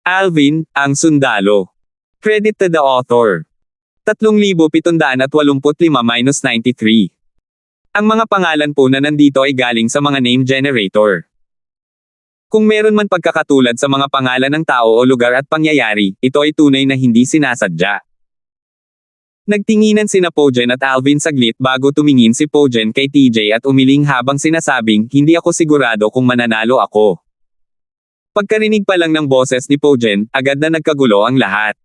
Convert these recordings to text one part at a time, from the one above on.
Alvin, ang sundalo. Credit to the author. 3,785-93. Ang mga pangalan po na nandito ay galing sa mga name generator. Kung meron man pagkakatulad sa mga pangalan ng tao o lugar at pangyayari, ito ay tunay na hindi sinasadya. Nagtinginan sina Pojen at Alvin saglit bago tumingin si Pojen kay TJ at umiling habang sinasabing, hindi ako sigurado kung mananalo ako. Pagkarinig pa lang ng boses ni Pojen, agad na nagkagulo ang lahat.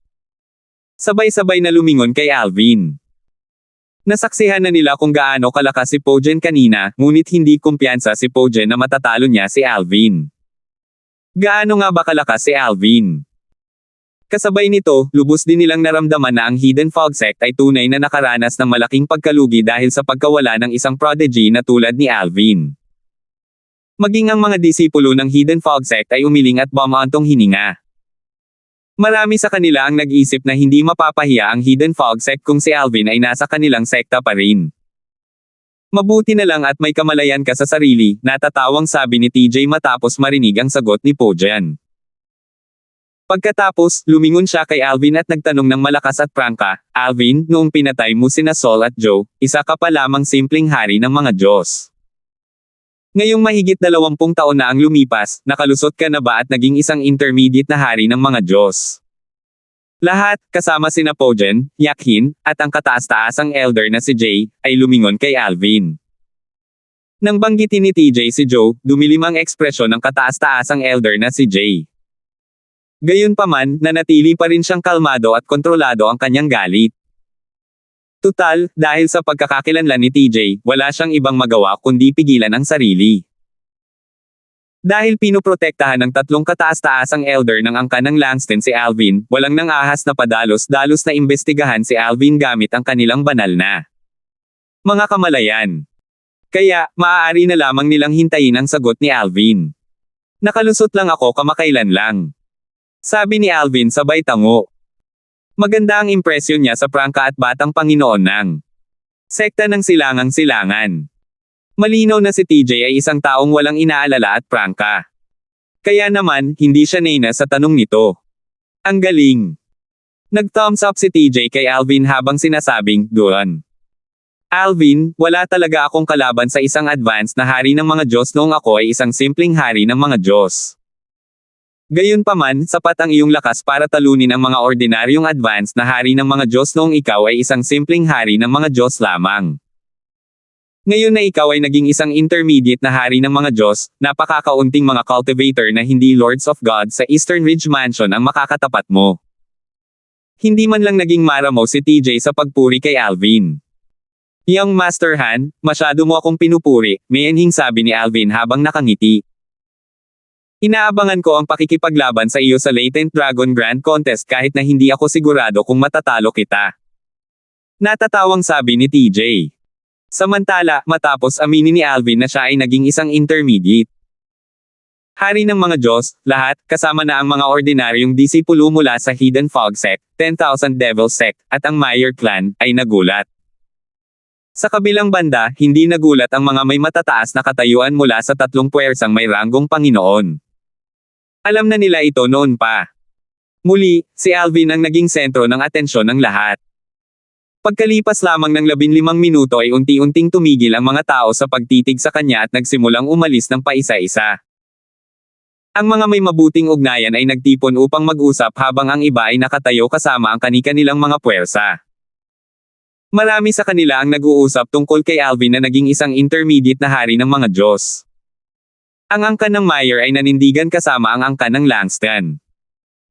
Sabay-sabay na lumingon kay Alvin. Nasaksihan na nila kung gaano kalakas si Pojen kanina, ngunit hindi kumpiyansa si Pojen na matatalo niya si Alvin. Gaano nga ba kalakas si Alvin? Kasabay nito, lubos din nilang naramdaman na ang Hidden Fog Sect ay tunay na nakaranas ng malaking pagkalugi dahil sa pagkawala ng isang prodigy na tulad ni Alvin. Maging ang mga disipulo ng Hidden Fog Sect ay umiling at bumaantong hininga. Marami sa kanila ang nag-isip na hindi mapapahiya ang Hidden Fog Sect kung si Alvin ay nasa kanilang sekta pa rin. Mabuti na lang at may kamalayan ka sa sarili, natatawang sabi ni TJ matapos marinig ang sagot ni Pojen. Pagkatapos, lumingon siya kay Alvin at nagtanong ng malakas at prangka, Alvin, noong pinatay mo sina Saul at Joe, isa ka pa lamang simpleng hari ng mga Diyos. Ngayong mahigit 20 taon na ang lumipas, nakalusot ka na ba at naging isang intermediate na hari ng mga Diyos? Lahat, kasama sina Pojen, Yakhin, at ang kataas-taasang elder na si Jay, ay lumingon kay Alvin. Nang banggitin ni TJ si Joe, dumilim ang ekspresyon ng kataas-taasang elder na si Jay. Gayunpaman, nanatili pa rin siyang kalmado at kontrolado ang kanyang galit. Tutal, dahil sa pagkakakilanlan ni TJ, wala siyang ibang magawa kundi pigilan ang sarili. Dahil pinoprotektahan ng tatlong kataas-taasang elder ng angkan ng Langston si Alvin, walang nang ahas na padalos-dalos na imbestigahan si Alvin gamit ang kanilang banal na mga kamalayan. Kaya, maaari na lamang nilang hintayin ang sagot ni Alvin. Nakalusot lang ako kamakailan lang. Sabi ni Alvin sabay tango. Maganda ang impresyon niya sa prangka at batang Panginoon ng sekta ng silangang-silangan. Malinaw na si TJ ay isang taong walang inaalala at prangka. Kaya naman, hindi siya nena sa tanong nito. Ang galing. Nag-thumbs up si TJ kay Alvin habang sinasabing, doon. Alvin, wala talaga akong kalaban sa isang advanced na hari ng mga Diyos noong ako ay isang simpleng hari ng mga Diyos. Gayunpaman, sapat ang iyong lakas para talunin ang mga ordinaryong advanced na hari ng mga Diyos noong ikaw ay isang simpleng hari ng mga Diyos lamang. Ngayon na ikaw ay naging isang intermediate na hari ng mga Diyos, napakakaunting mga cultivator na hindi Lords of God sa Eastern Ridge Mansion ang makakatapat mo. Hindi man lang naging maramo si TJ sa pagpuri kay Alvin. Young Master Han, masyado mo akong pinupuri, may anhing sabi ni Alvin habang nakangiti. Inaabangan ko ang pakikipaglaban sa iyo sa Latent Dragon Grand Contest kahit na hindi ako sigurado kung matatalo kita. Natatawang sabi ni TJ. Samantala, matapos aminin ni Alvin na siya ay naging isang intermediate hari ng mga Diyos, lahat, kasama na ang mga ordinaryong disipulo mula sa Hidden Fog Sect, 10,000 Devil Sect, at ang Meyer Clan, ay nagulat. Sa kabilang banda, hindi nagulat ang mga may matataas na katayuan mula sa tatlong puwersang may ranggong Panginoon. Alam na nila ito noon pa. Muli, si Alvin ang naging sentro ng atensyon ng lahat. Pagkalipas lamang ng 15 minuto ay unti-unting tumigil ang mga tao sa pagtitig sa kanya at nagsimulang umalis ng paisa-isa. Ang mga may mabuting ugnayan ay nagtipon upang mag-usap habang ang iba ay nakatayo kasama ang kani-kanilang mga puwersa. Marami sa kanila ang nag-uusap tungkol kay Alvin na naging isang intermediate na hari ng mga Diyos. Ang angkan ng Meyer ay nanindigan kasama ang angkan ng Langston.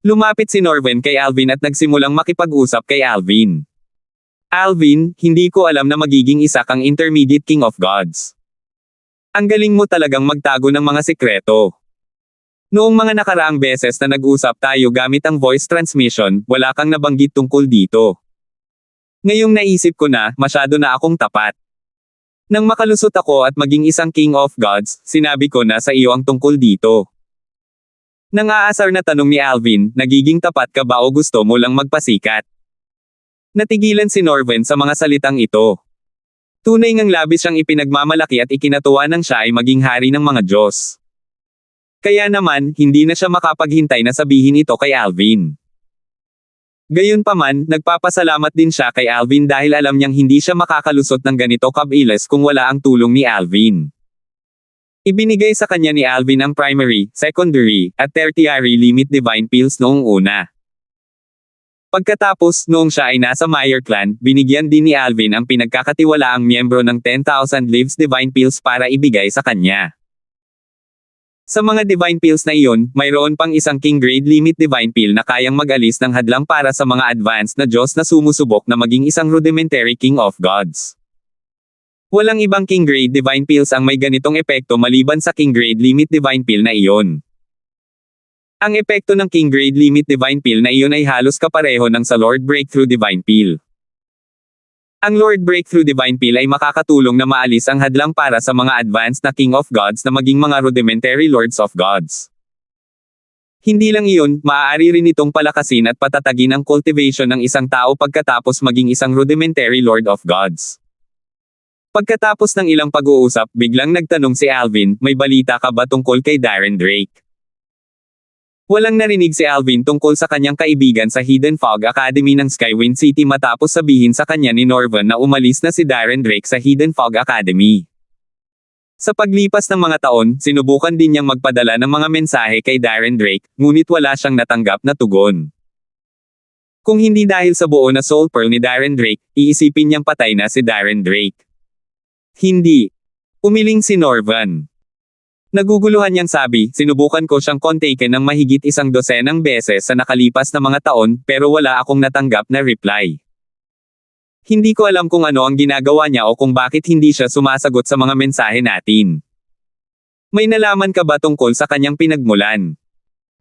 Lumapit si Norven kay Alvin at nagsimulang makipag-usap kay Alvin. Alvin, hindi ko alam na magiging isa kang intermediate King of Gods. Ang galing mo talagang magtago ng mga sikreto. Noong mga nakaraang beses na nag-usap tayo gamit ang voice transmission, wala kang nabanggit tungkol dito. Ngayong naisip ko na, masyado na akong tapat. Nang makalusot ako at maging isang King of Gods, sinabi ko na sa iyo ang tungkol dito. Nang aasar na tanong ni Alvin, nagiging tapat ka ba o gusto mo lang magpasikat? Natigilan si Norven sa mga salitang ito. Tunay ngang labis siyang ipinagmamalaki at ikinatuwa nang siya ay maging hari ng mga Diyos. Kaya naman, hindi na siya makapaghintay na sabihin ito kay Alvin. Gayunpaman, nagpapasalamat din siya kay Alvin dahil alam niyang hindi siya makakalusot ng ganito kabilis kung wala ang tulong ni Alvin. Ibinigay sa kanya ni Alvin ang primary, secondary, at tertiary limit divine pills noong una. Pagkatapos, noong siya ay nasa Meyer clan, binigyan din ni Alvin ang pinagkakatiwalaang miyembro ng 10,000 lives divine pills para ibigay sa kanya. Sa mga divine pills na iyon, mayroon pang isang king grade limit divine pill na kayang mag-alis ng hadlang para sa mga advanced na Diyos na sumusubok na maging isang rudimentary king of gods. Walang ibang king grade divine pills ang may ganitong epekto maliban sa king grade limit divine pill na iyon. Ang epekto ng king grade limit divine pill na iyon ay halos kapareho ng sa Lord Breakthrough divine pill. Ang Lord Breakthrough divine pill ay makakatulong na maalis ang hadlang para sa mga advanced na king of gods na maging mga rudimentary lords of gods. Hindi lang iyon, maaari rin itong palakasin at patatagin ang cultivation ng isang tao pagkatapos maging isang rudimentary lord of gods. Pagkatapos ng ilang pag-uusap, biglang nagtanong si Alvin, may balita ka ba tungkol kay Darren Drake? Walang narinig si Alvin tungkol sa kanyang kaibigan sa Hidden Fog Academy ng Skywind City matapos sabihin sa kanya ni Norvan na umalis na si Darren Drake sa Hidden Fog Academy. Sa paglipas ng mga taon, sinubukan din niyang magpadala ng mga mensahe kay Darren Drake, ngunit wala siyang natanggap na tugon. Kung hindi dahil sa buo na soul pearl ni Darren Drake, iisipin niyang patay na si Darren Drake. Hindi. Umiling si Norvan. Naguguluhan niyang sabi, sinubukan ko siyang kontakin ng mahigit 100 beses sa nakalipas na mga taon, pero wala akong natanggap na reply. Hindi ko alam kung ano ang ginagawa niya o kung bakit hindi siya sumasagot sa mga mensahe natin. May nalaman ka ba tungkol sa kanyang pinagmulan?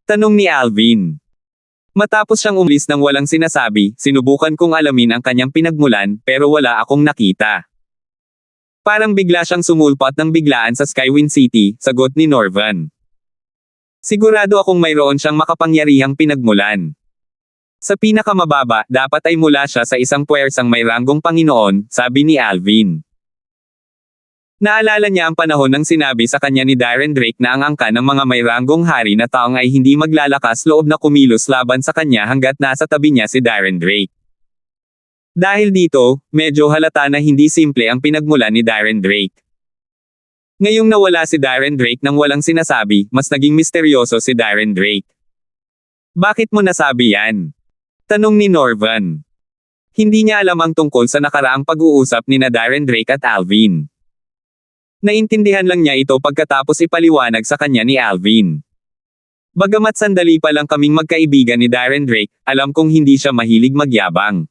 Tanong ni Alvin. Matapos siyang umalis nang walang sinasabi, sinubukan kong alamin ang kanyang pinagmulan, pero wala akong nakita. Parang bigla siyang sumulpot ng biglaan sa Skywind City, sagot ni Norvan. Sigurado akong mayroon siyang makapangyarihang pinagmulan. Sa pinakamababa, dapat ay mula siya sa isang puwersang may ranggong Panginoon, sabi ni Alvin. Naalala niya ang panahon nang sinabi sa kanya ni Darren Drake na ang angka ng mga may ranggong hari na taong ay hindi maglalakas loob na kumilos laban sa kanya hanggat nasa tabi niya si Darren Drake. Dahil dito, medyo halata na hindi simple ang pinagmulan ni Darren Drake. Ngayong nawala si Darren Drake nang walang sinasabi, mas naging misteryoso si Darren Drake. Bakit mo nasabi yan? Tanong ni Norvan. Hindi niya alam ang tungkol sa nakaraang pag-uusap ni na Darren Drake at Alvin. Naintindihan lang niya ito pagkatapos ipaliwanag sa kanya ni Alvin. Bagamat sandali pa lang kaming magkaibigan ni Darren Drake, alam kong hindi siya mahilig magyabang.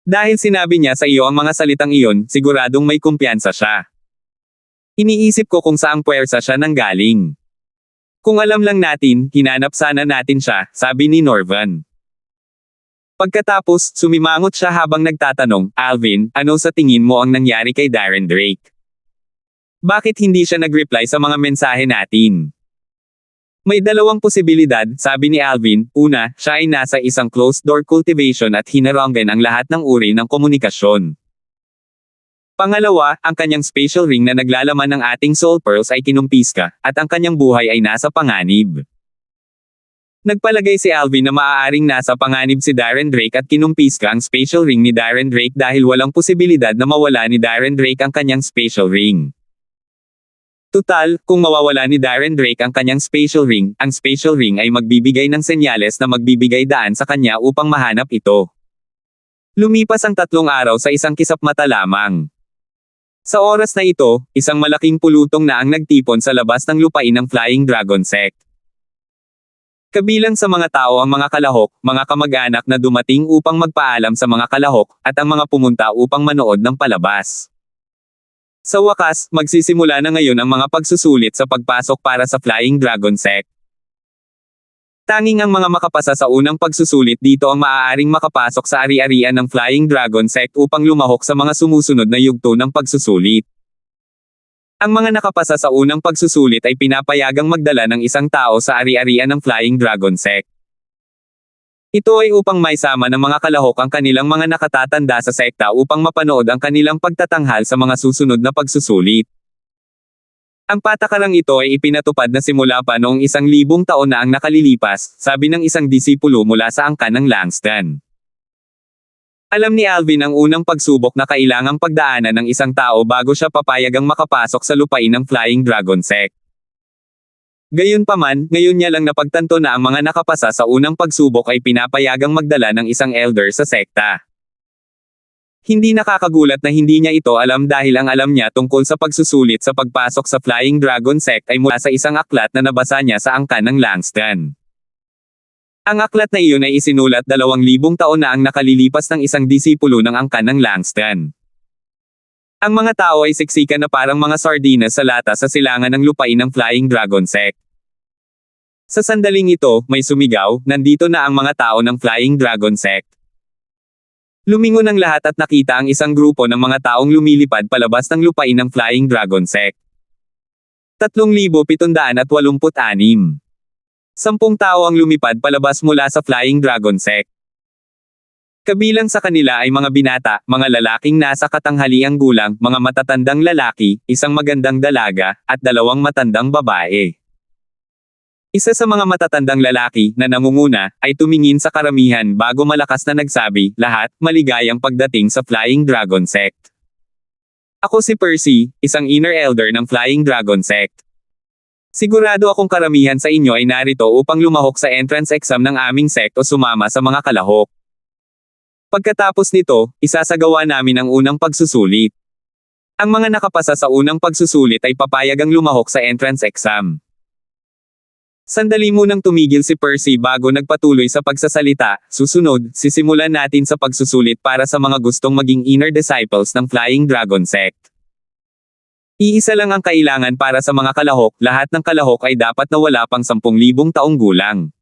Dahil sinabi niya sa iyo ang mga salitang iyon, siguradong may kumpiyansa siya. Iniisip ko kung saang puwersa siya nanggaling. Kung alam lang natin, hinanap sana natin siya, sabi ni Norvan. Pagkatapos, sumimangot siya habang nagtatanong, Alvin, ano sa tingin mo ang nangyari kay Darren Drake? Bakit hindi siya nag-reply sa mga mensahe natin? May dalawang posibilidad, sabi ni Alvin. Una, siya ay nasa isang closed-door cultivation at hinaranggan ang lahat ng uri ng komunikasyon. Pangalawa, ang kanyang spatial ring na naglalaman ng ating soul pearls ay kinumpiska, at ang kanyang buhay ay nasa panganib. Nagpalagay si Alvin na maaaring nasa panganib si Darren Drake at kinumpiska ang spatial ring ni Darren Drake dahil walang posibilidad na mawala ni Darren Drake ang kanyang spatial ring. Tutal, kung mawawala ni Darren Drake ang kanyang spatial ring, ang spatial ring ay magbibigay ng senyales na magbibigay daan sa kanya upang mahanap ito. Lumipas ang 3 araw sa isang kisap-mata lamang. Sa oras na ito, isang malaking pulutong na ang nagtipon sa labas ng lupain ng Flying Dragon Sect. Kabilang sa mga tao ang mga kalahok, mga kamag-anak na dumating upang magpaalam sa mga kalahok, at ang mga pumunta upang manood ng palabas. Sa wakas, magsisimula na ngayon ang mga pagsusulit sa pagpasok para sa Flying Dragon Sect. Tanging ang mga makapasa sa unang pagsusulit dito ang maaaring makapasok sa ari-arian ng Flying Dragon Sect upang lumahok sa mga sumusunod na yugto ng pagsusulit. Ang mga nakapasa sa unang pagsusulit ay pinapayagang magdala ng isang tao sa ari-arian ng Flying Dragon Sect. Ito ay upang maisama ng mga kalahok ang kanilang mga nakatatanda sa sekta upang mapanood ang kanilang pagtatanghal sa mga susunod na pagsusulit. Ang patakarang ito ay ipinatupad na simula pa noong 1,000 taon na ang nakalilipas, sabi ng isang disipulo mula sa angkan ng Langston. Alam ni Alvin ang unang pagsubok na kailangang pagdaanan ng isang tao bago siya papayagang makapasok sa lupain ng Flying Dragon Sect. Gayunpaman, ngayon niya lang napagtanto na ang mga nakapasa sa unang pagsubok ay pinapayagang magdala ng isang elder sa sekta. Hindi nakakagulat na hindi niya ito alam dahil ang alam niya tungkol sa pagsusulit sa pagpasok sa Flying Dragon Sect ay mula sa isang aklat na nabasa niya sa angkan ng Langston. Ang aklat na iyon ay isinulat 2,000 taon na ang nakalilipas ng isang disipulo ng angkan ng Langston. Ang mga tao ay siksikan na parang mga sardinas sa lata sa silangan ng lupain ng Flying Dragon Sect. Sa sandaling ito, may sumigaw, nandito na ang mga tao ng Flying Dragon Sect. Lumingon ang lahat at nakita ang isang grupo ng mga taong lumilipad palabas ng lupain ng Flying Dragon Sect. 3,786. 10 tao ang lumipad palabas mula sa Flying Dragon Sect. Kabilang sa kanila ay mga binata, mga lalaking nasa katanghaliang gulang, mga matatandang lalaki, isang magandang dalaga, at 2 matandang babae. Isa sa mga matatandang lalaki, na nangunguna, ay tumingin sa karamihan bago malakas na nagsabi, lahat, maligayang pagdating sa Flying Dragon Sect. Ako si Percy, isang inner elder ng Flying Dragon Sect. Sigurado akong karamihan sa inyo ay narito upang lumahok sa entrance exam ng aming sect o sumama sa mga kalahok. Pagkatapos nito, isasagawa namin ang unang pagsusulit. Ang mga nakapasa sa unang pagsusulit ay papayagang lumahok sa entrance exam. Sandali munang tumigil si Percy bago nagpatuloy sa pagsasalita. Susunod, sisimulan natin sa pagsusulit para sa mga gustong maging inner disciples ng Flying Dragon Sect. Iisa lang ang kailangan para sa mga kalahok, lahat ng kalahok ay dapat na wala pang 10,000 taong gulang.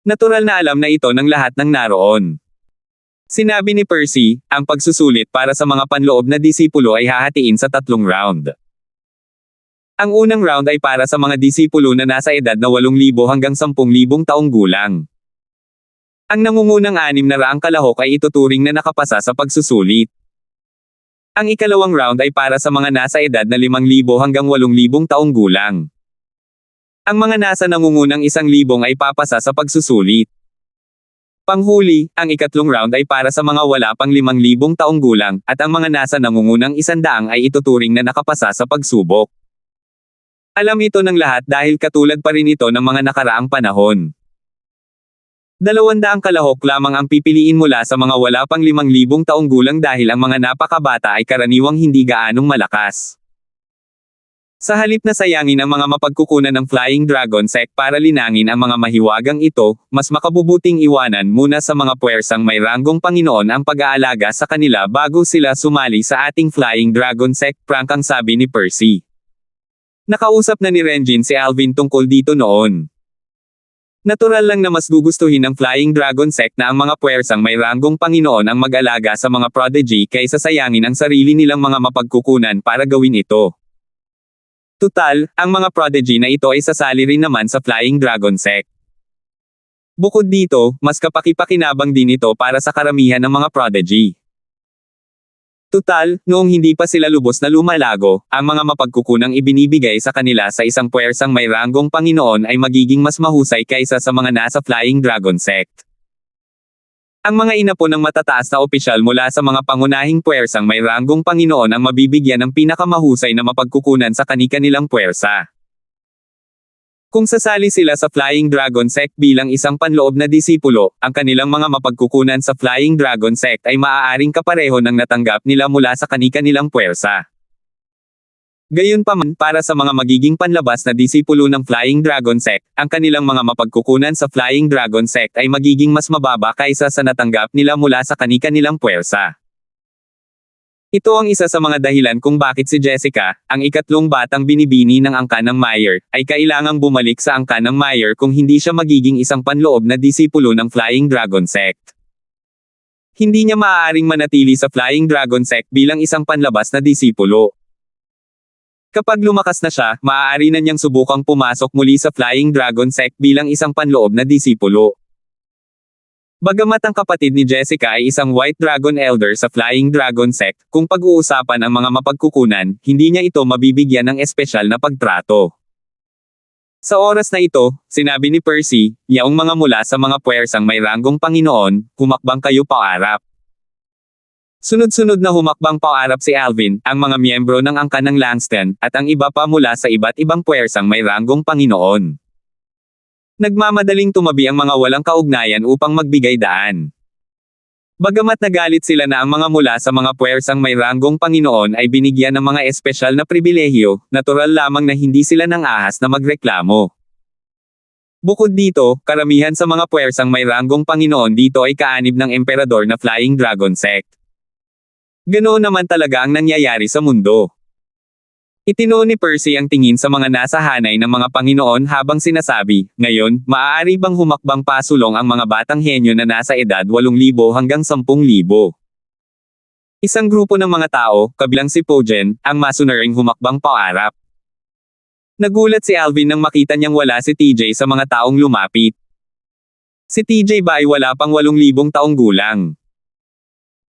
Natural na alam na ito ng lahat ng naroon. Sinabi ni Percy, ang pagsusulit para sa mga panloob na disipulo ay hahatiin sa 3 round. Ang unang round ay para sa mga disipulo na nasa edad na 8,000 hanggang 10,000 taong gulang. Ang nangungunang 600 kalahok ay ituturing na nakapasa sa pagsusulit. Ang ikalawang round ay para sa mga nasa edad na 5,000 hanggang 8,000 taong gulang. Ang mga nasa nangungunang 1,000 ay papasa sa pagsusulit. Panghuli, ang ikatlong round ay para sa mga wala pang 5,000 taong gulang, at ang mga nasa nangungunang 100 ay ituturing na nakapasa sa pagsubok. Alam ito ng lahat dahil katulad pa rin ito ng mga nakaraang panahon. 200 kalahok lamang ang pipiliin mula sa mga wala pang 5,000 taong gulang dahil ang mga napakabata ay karaniwang hindi gaanong malakas. Sa halip na sayangin ang mga mapagkukunan ng Flying Dragon Sect para linangin ang mga mahiwagang ito, mas makabubuting iwanan muna sa mga puwersang may ranggong Panginoon ang pag-aalaga sa kanila bago sila sumali sa ating Flying Dragon Sect, prangkang sabi ni Percy. Nakausap na ni Renjin si Alvin tungkol dito noon. Natural lang na mas gugustuhin ng Flying Dragon Sect na ang mga puwersang may ranggong Panginoon ang mag-alaga sa mga prodigy kaysa sayangin ang sarili nilang mga mapagkukunan para gawin ito. Tutal, ang mga prodigy na ito ay sasali rin naman sa Flying Dragon Sect. Bukod dito, mas kapaki-pakinabang din ito para sa karamihan ng mga prodigy. Tutal, noong hindi pa sila lubos na lumalago, ang mga mapagkukunang ibinibigay sa kanila sa isang puwersang may ranggong Panginoon ay magiging mas mahusay kaysa sa mga nasa Flying Dragon Sect. Ang mga inapo ng matataas na opisyal mula sa mga pangunahing puwersang may ranggong Panginoon ang mabibigyan ng pinakamahusay na mapagkukunan sa kani-kanilang puwersa. Kung sasali sila sa Flying Dragon Sect bilang isang panloob na disipulo, ang kanilang mga mapagkukunan sa Flying Dragon Sect ay maaaring kapareho ng natanggap nila mula sa kani-kanilang puwersa. Gayunpaman, para sa mga magiging panlabas na disipulo ng Flying Dragon Sect, ang kanilang mga mapagkukunan sa Flying Dragon Sect ay magiging mas mababa kaysa sa natanggap nila mula sa kani-kanilang puwersa. Ito ang isa sa mga dahilan kung bakit si Jessica, ang ikatlong batang binibini ng angkan ng Meyer, ay kailangang bumalik sa angkan ng Meyer kung hindi siya magiging isang panloob na disipulo ng Flying Dragon Sect. Hindi niya maaaring manatili sa Flying Dragon Sect bilang isang panlabas na disipulo. Kapag lumakas na siya, maaari na niyang subukang pumasok muli sa Flying Dragon Sect bilang isang panloob na disipulo. Bagamat ang kapatid ni Jessica ay isang White Dragon Elder sa Flying Dragon Sect, kung pag-uusapan ang mga mapagkukunan, hindi niya ito mabibigyan ng espesyal na pagtrato. Sa oras na ito, sinabi ni Percy, yaong mga mula sa mga puwersang may ranggong Panginoon, humakbang kayo paarap. Sunod-sunod na humakbang paarap si Alvin, ang mga miyembro ng angkan ng Langston, at ang iba pa mula sa iba't ibang puwersang may ranggong Panginoon. Nagmamadaling tumabi ang mga walang kaugnayan upang magbigay daan. Bagamat nagalit sila na ang mga mula sa mga puwersang may ranggong Panginoon ay binigyan ng mga espesyal na pribilehyo, natural lamang na hindi sila nang ahas na magreklamo. Bukod dito, karamihan sa mga puwersang may ranggong Panginoon dito ay kaanib ng emperador na Flying Dragon Sect. Ganoon naman talaga ang nangyayari sa mundo. Itinuon ni Percy ang tingin sa mga nasa hanay ng mga Panginoon habang sinasabi, ngayon, maaari bang humakbang pasulong ang mga batang henyo na nasa edad 8,000 hanggang 10,000? Isang grupo ng mga tao, kabilang si Pojen, ang masunaring humakbang paarap. Nagulat si Alvin nang makita niyang wala si TJ sa mga taong lumapit. Si TJ ba ay wala pang 8,000 taong gulang?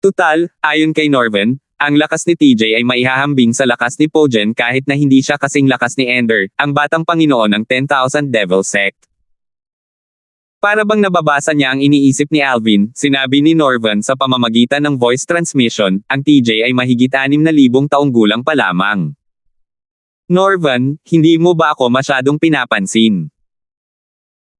Tutal, ayon kay Norven, ang lakas ni TJ ay maihahambing sa lakas ni Pojen kahit na hindi siya kasing lakas ni Ender, ang batang Panginoon ng 10,000 Devil Sect. Para bang nababasa niya ang iniisip ni Alvin, sinabi ni Norvan sa pamamagitan ng voice transmission, ang TJ ay mahigit 6,000 taong gulang pa lamang. Norvan, hindi mo ba ako masyadong pinapansin?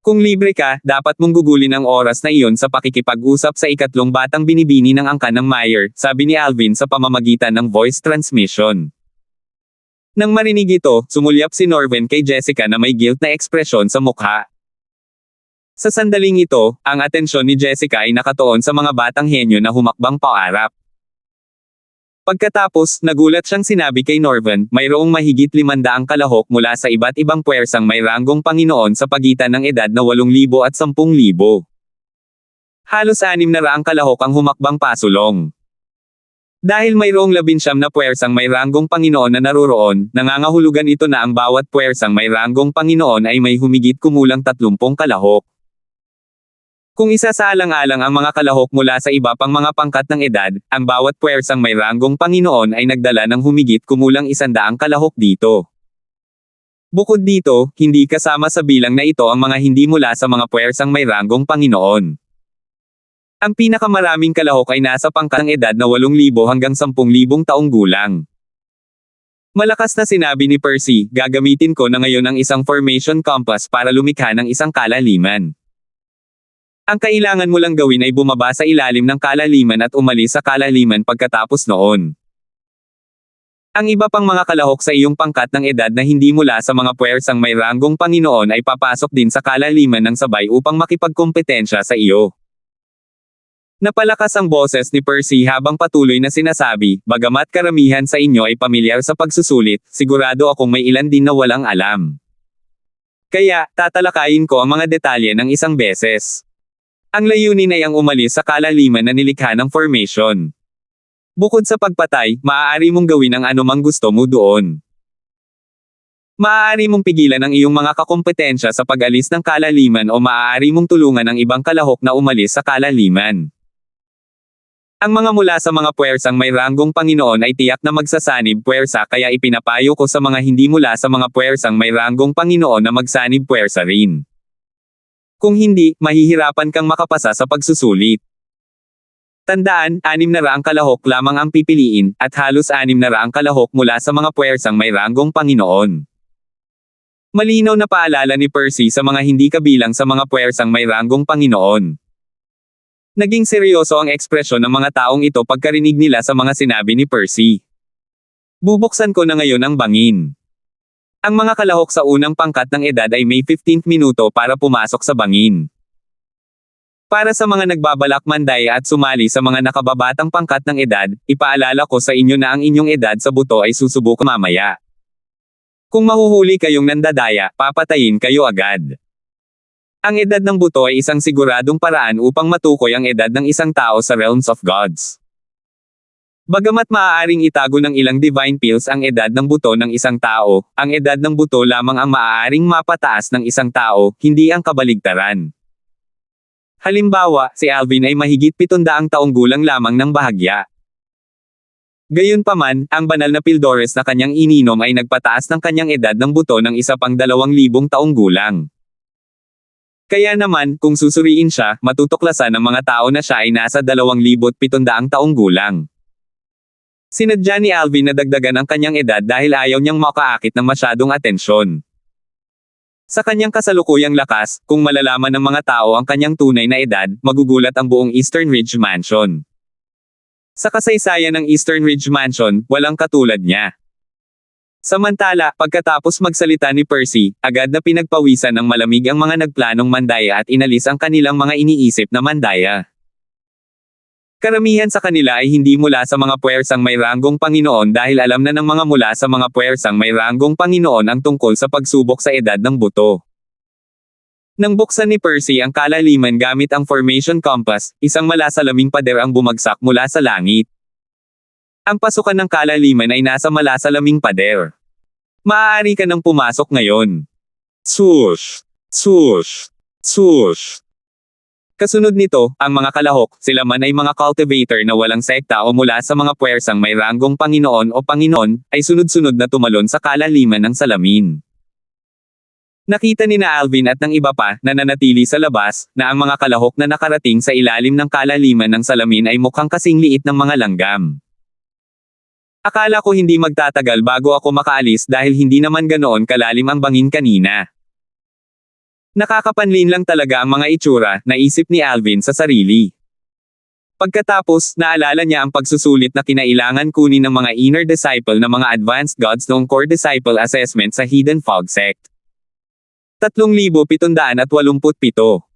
Kung libre ka, dapat mong gugulin ang oras na iyon sa pakikipag-usap sa ikatlong batang binibini ng angkan ng Meyer, sabi ni Alvin sa pamamagitan ng voice transmission. Nang marinig ito, sumulyap si Norven kay Jessica na may guilt na ekspresyon sa mukha. Sa sandaling ito, ang atensyon ni Jessica ay nakatuon sa mga batang henyo na humakbang paarap. Pagkatapos, nagulat siyang sinabi kay Norvan, mayroong mahigit 500 kalahok mula sa iba't ibang puwersang may ranggong Panginoon sa pagitan ng edad na 8,000 at 10,000. Halos 600 kalahok ang humakbang pasulong. Dahil mayroong 19 na puwersang may ranggong Panginoon na naroroon, nangangahulugan ito na ang bawat puwersang may ranggong Panginoon ay may humigit kumulang 30 kalahok. Kung isasaalang-alang ang mga kalahok mula sa iba pang mga pangkat ng edad, ang bawat puwersang may ranggong Panginoon ay nagdala ng humigit kumulang 100 kalahok dito. Bukod dito, hindi kasama sa bilang na ito ang mga hindi mula sa mga puwersang may ranggong Panginoon. Ang pinakamaraming kalahok ay nasa pangkat ng edad na 8,000 hanggang 10,000 taong gulang. Malakas na sinabi ni Percy, gagamitin ko na ngayon ang isang formation compass para lumikha ng isang kalaliman. Ang kailangan mo lang gawin ay bumaba sa ilalim ng kalaliman at umalis sa kalaliman pagkatapos noon. Ang iba pang mga kalahok sa iyong pangkat ng edad na hindi mula sa mga puwersang may ranggong Panginoon ay papasok din sa kalaliman ng sabay upang makipagkompetensya sa iyo. Napalakas ang boses ni Percy habang patuloy na sinasabi, bagamat karamihan sa inyo ay pamilyar sa pagsusulit, sigurado akong may ilan din na walang alam. Kaya, tatalakayin ko ang mga detalye ng isang beses. Ang layunin ay ang umalis sa kalaliman na nilikha ng formation. Bukod sa pagpatay, maaari mong gawin ang anumang gusto mo doon. Maaari mong pigilan ang iyong mga kakompetensya sa pag-alis ng kalaliman o maaari mong tulungan ang ibang kalahok na umalis sa kalaliman. Ang mga mula sa mga puwersang may ranggong Panginoon ay tiyak na magsasanib puwersa kaya ipinapayo ko sa mga hindi mula sa mga puwersang may ranggong Panginoon na magsanib puwersa rin. Kung hindi, mahihirapan kang makapasa sa pagsusulit. Tandaan, 600 kalahok lamang ang pipiliin, at halos 600 kalahok mula sa mga puwersang may ranggong Panginoon. Malinaw na paalala ni Percy sa mga hindi kabilang sa mga puwersang may ranggong Panginoon. Naging seryoso ang ekspresyon ng mga taong ito pagkarinig nila sa mga sinabi ni Percy. Bubuksan ko na ngayon ang bangin. Ang mga kalahok sa unang pangkat ng edad ay may 15 minuto para pumasok sa bangin. Para sa mga nagbabalak mandaya at sumali sa mga nakababatang pangkat ng edad, ipaalala ko sa inyo na ang inyong edad sa buto ay susubok mamaya. Kung mahuhuli kayong nandadaya, papatayin kayo agad. Ang edad ng buto ay isang siguradong paraan upang matukoy ang edad ng isang tao sa realms of gods. Bagamat maaaring itago ng ilang divine pills ang edad ng buto ng isang tao, ang edad ng buto lamang ang maaaring mapataas ng isang tao, hindi ang kabaligtaran. Halimbawa, si Alvin ay mahigit 700 taong gulang lamang ng bahagya. Gayunpaman, ang banal na Pildores na kanyang ininom ay nagpataas ng kanyang edad ng buto ng isa pang 2,000 taong gulang. Kaya naman, kung susuriin siya, matutuklasan ng mga tao na siya ay nasa 2,700 taong gulang. Sinadya ni Alvin na dagdagan ang kanyang edad dahil ayaw niyang makaakit ng masyadong atensyon. Sa kanyang kasalukuyang lakas, kung malalaman ng mga tao ang kanyang tunay na edad, magugulat ang buong Eastern Ridge Mansion. Sa kasaysayan ng Eastern Ridge Mansion, walang katulad niya. Samantala, pagkatapos magsalita ni Percy, agad na pinagpawisan ng malamig ang mga nagplanong mandaya at inalis ang kanilang mga iniisip na mandaya. Karamihan sa kanila ay hindi mula sa mga puwersang may ranggong Panginoon dahil alam na ng mga mula sa mga puwersang may ranggong Panginoon ang tungkol sa pagsubok sa edad ng buto. Nang buksan ni Percy ang kalaliman gamit ang formation compass, isang malasalaming pader ang bumagsak mula sa langit. Ang pasukan ng kalaliman ay nasa malasalaming pader. Maaari ka nang pumasok ngayon. Swoosh! Swoosh! Swoosh! Kasunod nito, ang mga kalahok, sila man ay mga cultivator na walang sekta o mula sa mga puwersang may ranggong Panginoon o Panginoon, ay sunod-sunod na tumalon sa kalaliman ng salamin. Nakita ni na Alvin at ng iba pa, na nanatili sa labas, na ang mga kalahok na nakarating sa ilalim ng kalaliman ng salamin ay mukhang kasing liit ng mga langgam. Akala ko hindi magtatagal bago ako makaalis dahil hindi naman ganoon kalalim ang bangin kanina. Nakakapanlin lang talaga ang mga itsura, naisip ni Alvin sa sarili. Pagkatapos, naalala niya ang pagsusulit na kinailangan kunin ng mga inner disciple na mga advanced gods noong core disciple assessment sa Hidden Fog Sect. 3,787.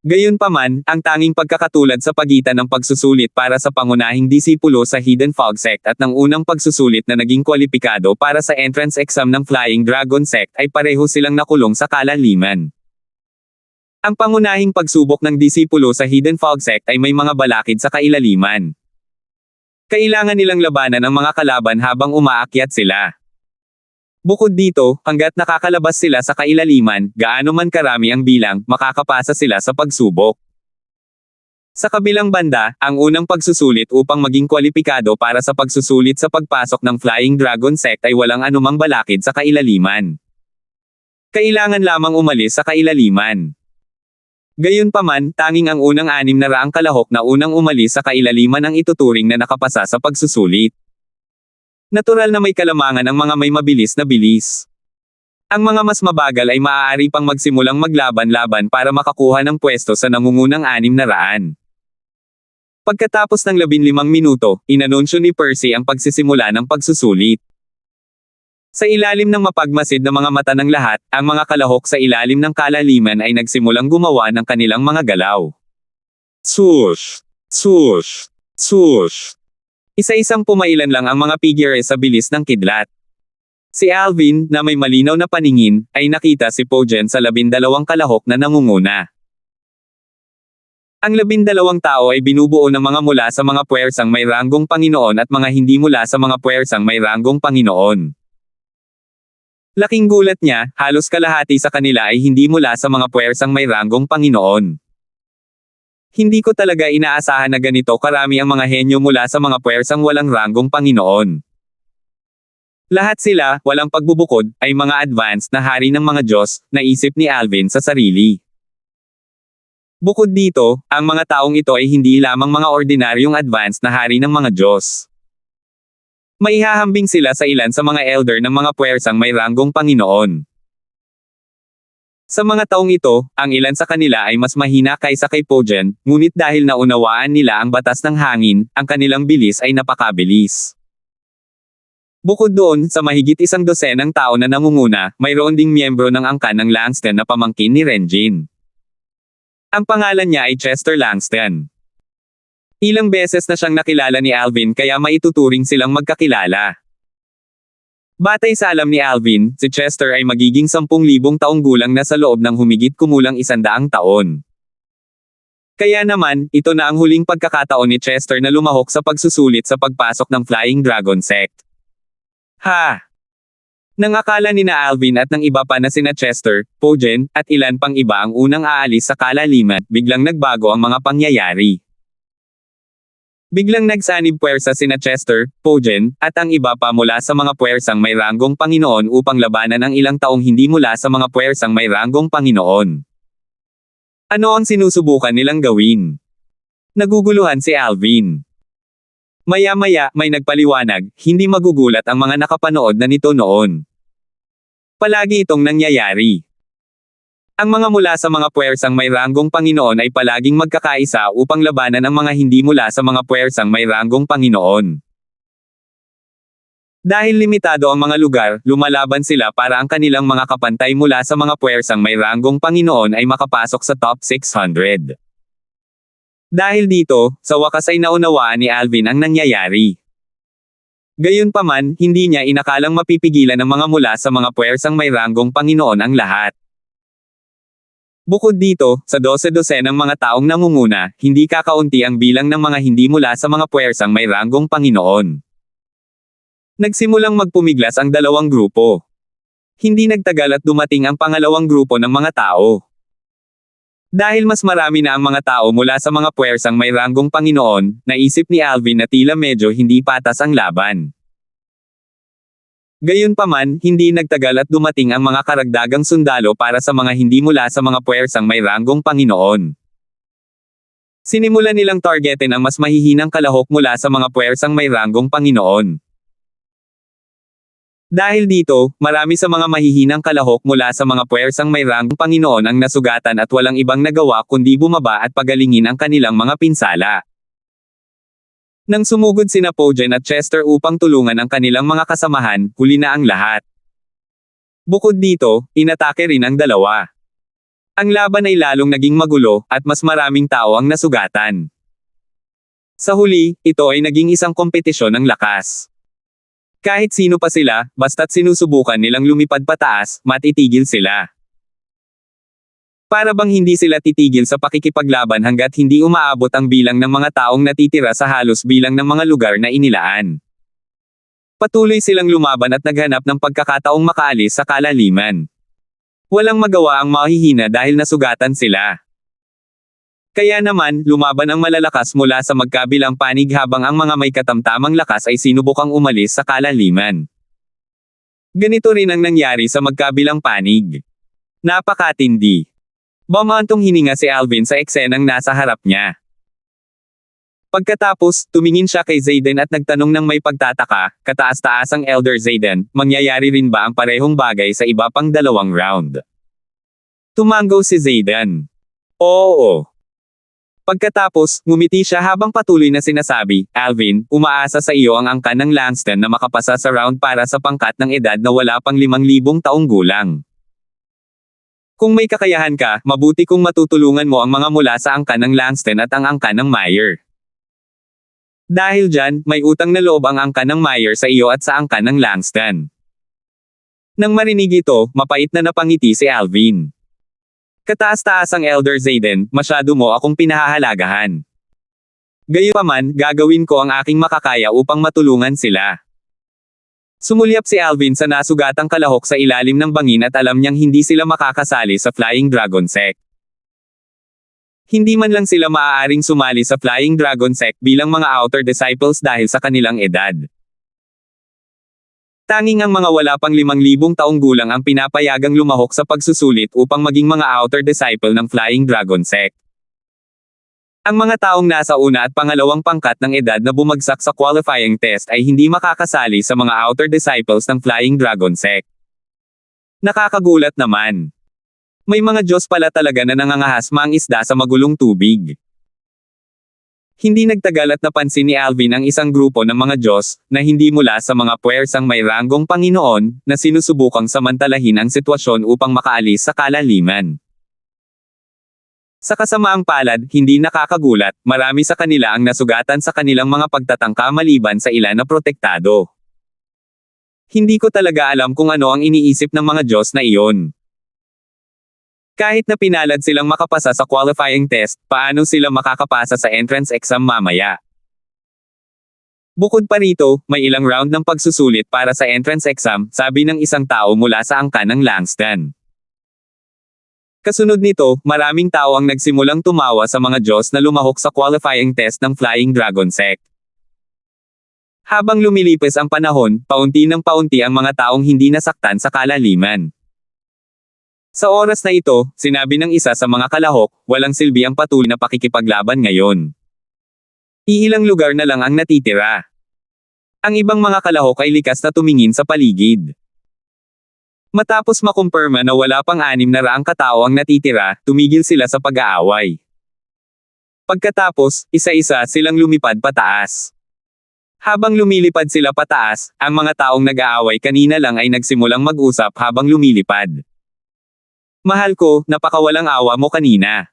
Gayunpaman, ang tanging pagkakatulad sa pagitan ng pagsusulit para sa pangunahing disipulo sa Hidden Fog Sect at ng unang pagsusulit na naging kwalipikado para sa entrance exam ng Flying Dragon Sect ay pareho silang nakulong sa kalaliman. Ang pangunahing pagsubok ng disipulo sa Hidden Fog Sect ay may mga balakid sa kailaliman. Kailangan nilang labanan ang mga kalaban habang umaakyat sila. Bukod dito, hanggat nakakalabas sila sa kailaliman, gaano man karami ang bilang, makakapasa sila sa pagsubok. Sa kabilang banda, ang unang pagsusulit upang maging kwalipikado para sa pagsusulit sa pagpasok ng Flying Dragon Sect ay walang anumang balakid sa kailaliman. Kailangan lamang umalis sa kailaliman. Gayunpaman, tanging ang unang 600 kalahok na unang umalis sa kailaliman ang ituturing na nakapasa sa pagsusulit. Natural na may kalamangan ang mga may mabilis na bilis. Ang mga mas mabagal ay maaari pang magsimulang maglaban-laban para makakuha ng pwesto sa nangungunang 600. Pagkatapos ng 15 minuto, inanunsyo ni Percy ang pagsisimula ng pagsusulit. Sa ilalim ng mapagmasid na mga mata ng lahat, ang mga kalahok sa ilalim ng kalaliman ay nagsimulang gumawa ng kanilang mga galaw. Swoosh! Swoosh! Swoosh! Isa-isang pumailan lang ang mga figure sa bilis ng kidlat. Si Alvin, na may malinaw na paningin, ay nakita si Pojen sa 12 kalahok na nangunguna. Ang 12 tao ay binubuo ng mga mula sa mga puwersang may ranggong Panginoon at mga hindi mula sa mga puwersang may ranggong Panginoon. Laking gulat niya, halos kalahati sa kanila ay hindi mula sa mga puwersang may ranggong Panginoon. Hindi ko talaga inaasahan na ganito karami ang mga henyo mula sa mga puwersang walang ranggong Panginoon. Lahat sila, walang pagbubukod, ay mga advanced na hari ng mga Diyos, naisip ni Alvin sa sarili. Bukod dito, ang mga taong ito ay hindi lamang mga ordinaryong advanced na hari ng mga Diyos. Maihahambing sila sa ilan sa mga elder ng mga puwersang may ranggong Panginoon. Sa mga taong ito, ang ilan sa kanila ay mas mahina kaysa kay Pojen, ngunit dahil naunawaan nila ang batas ng hangin, ang kanilang bilis ay napakabilis. Bukod doon, sa mahigit 100 tao na nangunguna, mayroon ding miyembro ng angkan ng Langston na pamangkin ni Renjin. Ang pangalan niya ay Chester Langston. Ilang beses na siyang nakilala ni Alvin kaya maituturing silang magkakilala. Batay sa alam ni Alvin, si Chester ay magiging 10,000 taong gulang na sa loob ng humigit kumulang 100 taon. Kaya naman, ito na ang huling pagkakataon ni Chester na lumahok sa pagsusulit sa pagpasok ng Flying Dragon Sect. Ha! Nang akala nina Alvin at ng iba pa na sina Chester, Pojen, at ilan pang iba ang unang aalis sa kalaliman, biglang nagbago ang mga pangyayari. Biglang nagsanib puwersa sina Chester, Pojen, at ang iba pa mula sa mga puwersang may ranggong Panginoon upang labanan ang ilang taong hindi mula sa mga puwersang may ranggong Panginoon. Ano ang sinusubukan nilang gawin? Naguguluhan si Alvin. Maya-maya, may nagpaliwanag, hindi magugulat ang mga nakapanood na nito noon. Palagi itong nangyayari. Ang mga mula sa mga puwersang may ranggong Panginoon ay palaging magkakaisa upang labanan ang mga hindi mula sa mga puwersang may ranggong Panginoon. Dahil limitado ang mga lugar, lumalaban sila para ang kanilang mga kapantay mula sa mga puwersang may ranggong Panginoon ay makapasok sa top 600. Dahil dito, sa wakas ay naunawaan ni Alvin ang nangyayari. Gayunpaman, hindi niya inakalang mapipigilan ng mga mula sa mga puwersang may ranggong Panginoon ang lahat. Bukod dito, sa 12 ng mga taong nangunguna, hindi kakaunti ang bilang ng mga hindi mula sa mga puwersang may ranggong Panginoon. Nagsimulang magpumiglas ang dalawang grupo. Hindi nagtagal at dumating ang pangalawang grupo ng mga tao. Dahil mas marami na ang mga tao mula sa mga puwersang may ranggong Panginoon, naisip ni Alvin na tila medyo hindi patas ang laban. Gayunpaman, hindi nagtagal at dumating ang mga karagdagang sundalo para sa mga hindi mula sa mga puwersang may ranggong Panginoon. Sinimulan nilang targetin ang mas mahihinang kalahok mula sa mga puwersang may ranggong Panginoon. Dahil dito, marami sa mga mahihinang kalahok mula sa mga puwersang may ranggong Panginoon ang nasugatan at walang ibang nagawa kundi bumaba at pagalingin ang kanilang mga pinsala. Nang sumugod sina Pojen at Chester upang tulungan ang kanilang mga kasamahan, huli na ang lahat. Bukod dito, inatake rin ang dalawa. Ang laban ay lalong naging magulo, at mas maraming tao ang nasugatan. Sa huli, ito ay naging isang kompetisyon ng lakas. Kahit sino pa sila, basta't sinusubukan nilang lumipad pataas, matitigil sila. Para bang hindi sila titigil sa pakikipaglaban hanggat hindi umaabot ang bilang ng mga taong natitira sa halos bilang ng mga lugar na inilaan. Patuloy silang lumaban at naghanap ng pagkakataong makaalis sa kalaliman. Walang magawa ang mahihina dahil nasugatan sila. Kaya naman, lumaban ang malalakas mula sa magkabilang panig habang ang mga may katamtamang lakas ay sinubukang umalis sa kalaliman. Ganito rin ang nangyari sa magkabilang panig. Napakatindi. Bumantong hininga si Alvin sa eksenang nasa harap niya. Pagkatapos, tumingin siya kay Zayden at nagtanong ng may pagtataka, kataas-taasang Elder Zayden, mangyayari rin ba ang parehong bagay sa iba pang dalawang round? Tumango si Zayden. Oo. Pagkatapos, ngumiti siya habang patuloy na sinasabi, Alvin, umaasa sa iyo ang angkan ng Langston na makapasa sa round para sa pangkat ng edad na wala pang 5,000 taong gulang. Kung may kakayahan ka, mabuti kung matutulungan mo ang mga mula sa angkan ng Langston at ang angkan ng Meyer. Dahil dyan, may utang na loob ang angkan ng Meyer sa iyo at sa angkan ng Langston. Nang marinig ito, mapait na napangiti si Alvin. Kataas-taasang Elder Zayden, masyado mo akong pinahahalagahan. Gayunpaman, gagawin ko ang aking makakaya upang matulungan sila. Sumulyap si Alvin sa nasugatang kalahok sa ilalim ng bangin at alam niyang hindi sila makakasali sa Flying Dragon Sect. Hindi man lang sila maaaring sumali sa Flying Dragon Sect bilang mga outer disciples dahil sa kanilang edad. Tanging ang mga wala pang 5,000 taong gulang ang pinapayagang lumahok sa pagsusulit upang maging mga outer disciple ng Flying Dragon Sect. Ang mga taong nasa una at pangalawang pangkat ng edad na bumagsak sa qualifying test ay hindi makakasali sa mga outer disciples ng Flying Dragon Sect. Nakakagulat naman. May mga Diyos pala talaga na nangangahas mang isda sa magulong tubig. Hindi nagtagal at napansin ni Alvin ang isang grupo ng mga Diyos, na hindi mula sa mga puwersang may ranggong Panginoon, na sinusubukang samantalahin ang sitwasyon upang makaalis sa kalaliman. Sa kasamaang palad, hindi nakakagulat, marami sa kanila ang nasugatan sa kanilang mga pagtatangka maliban sa ilan na protektado. Hindi ko talaga alam kung ano ang iniisip ng mga Diyos na iyon. Kahit na pinalad silang makapasa sa qualifying test, paano sila makakapasa sa entrance exam mamaya? Bukod pa rito, may ilang round ng pagsusulit para sa entrance exam, sabi ng isang tao mula sa angkan ng Langston. Kasunod nito, maraming tao ang nagsimulang tumawa sa mga Diyos na lumahok sa qualifying test ng Flying Dragon Sect. Habang lumilipas ang panahon, paunti ng paunti ang mga taong hindi nasaktan sa kalaliman. Sa oras na ito, sinabi ng isa sa mga kalahok, walang silbi ang patuloy na pakikipaglaban ngayon. Iilang lugar na lang ang natitira. Ang ibang mga kalahok ay likas na tumingin sa paligid. Matapos makumpirma na wala pang 600 katao ang natitira, tumigil sila sa pag-aaway. Pagkatapos, isa-isa silang lumipad pataas. Habang lumilipad sila pataas, ang mga taong nag-aaway kanina lang ay nagsimulang mag-usap habang lumilipad. Mahal ko, napakawalang awa mo kanina.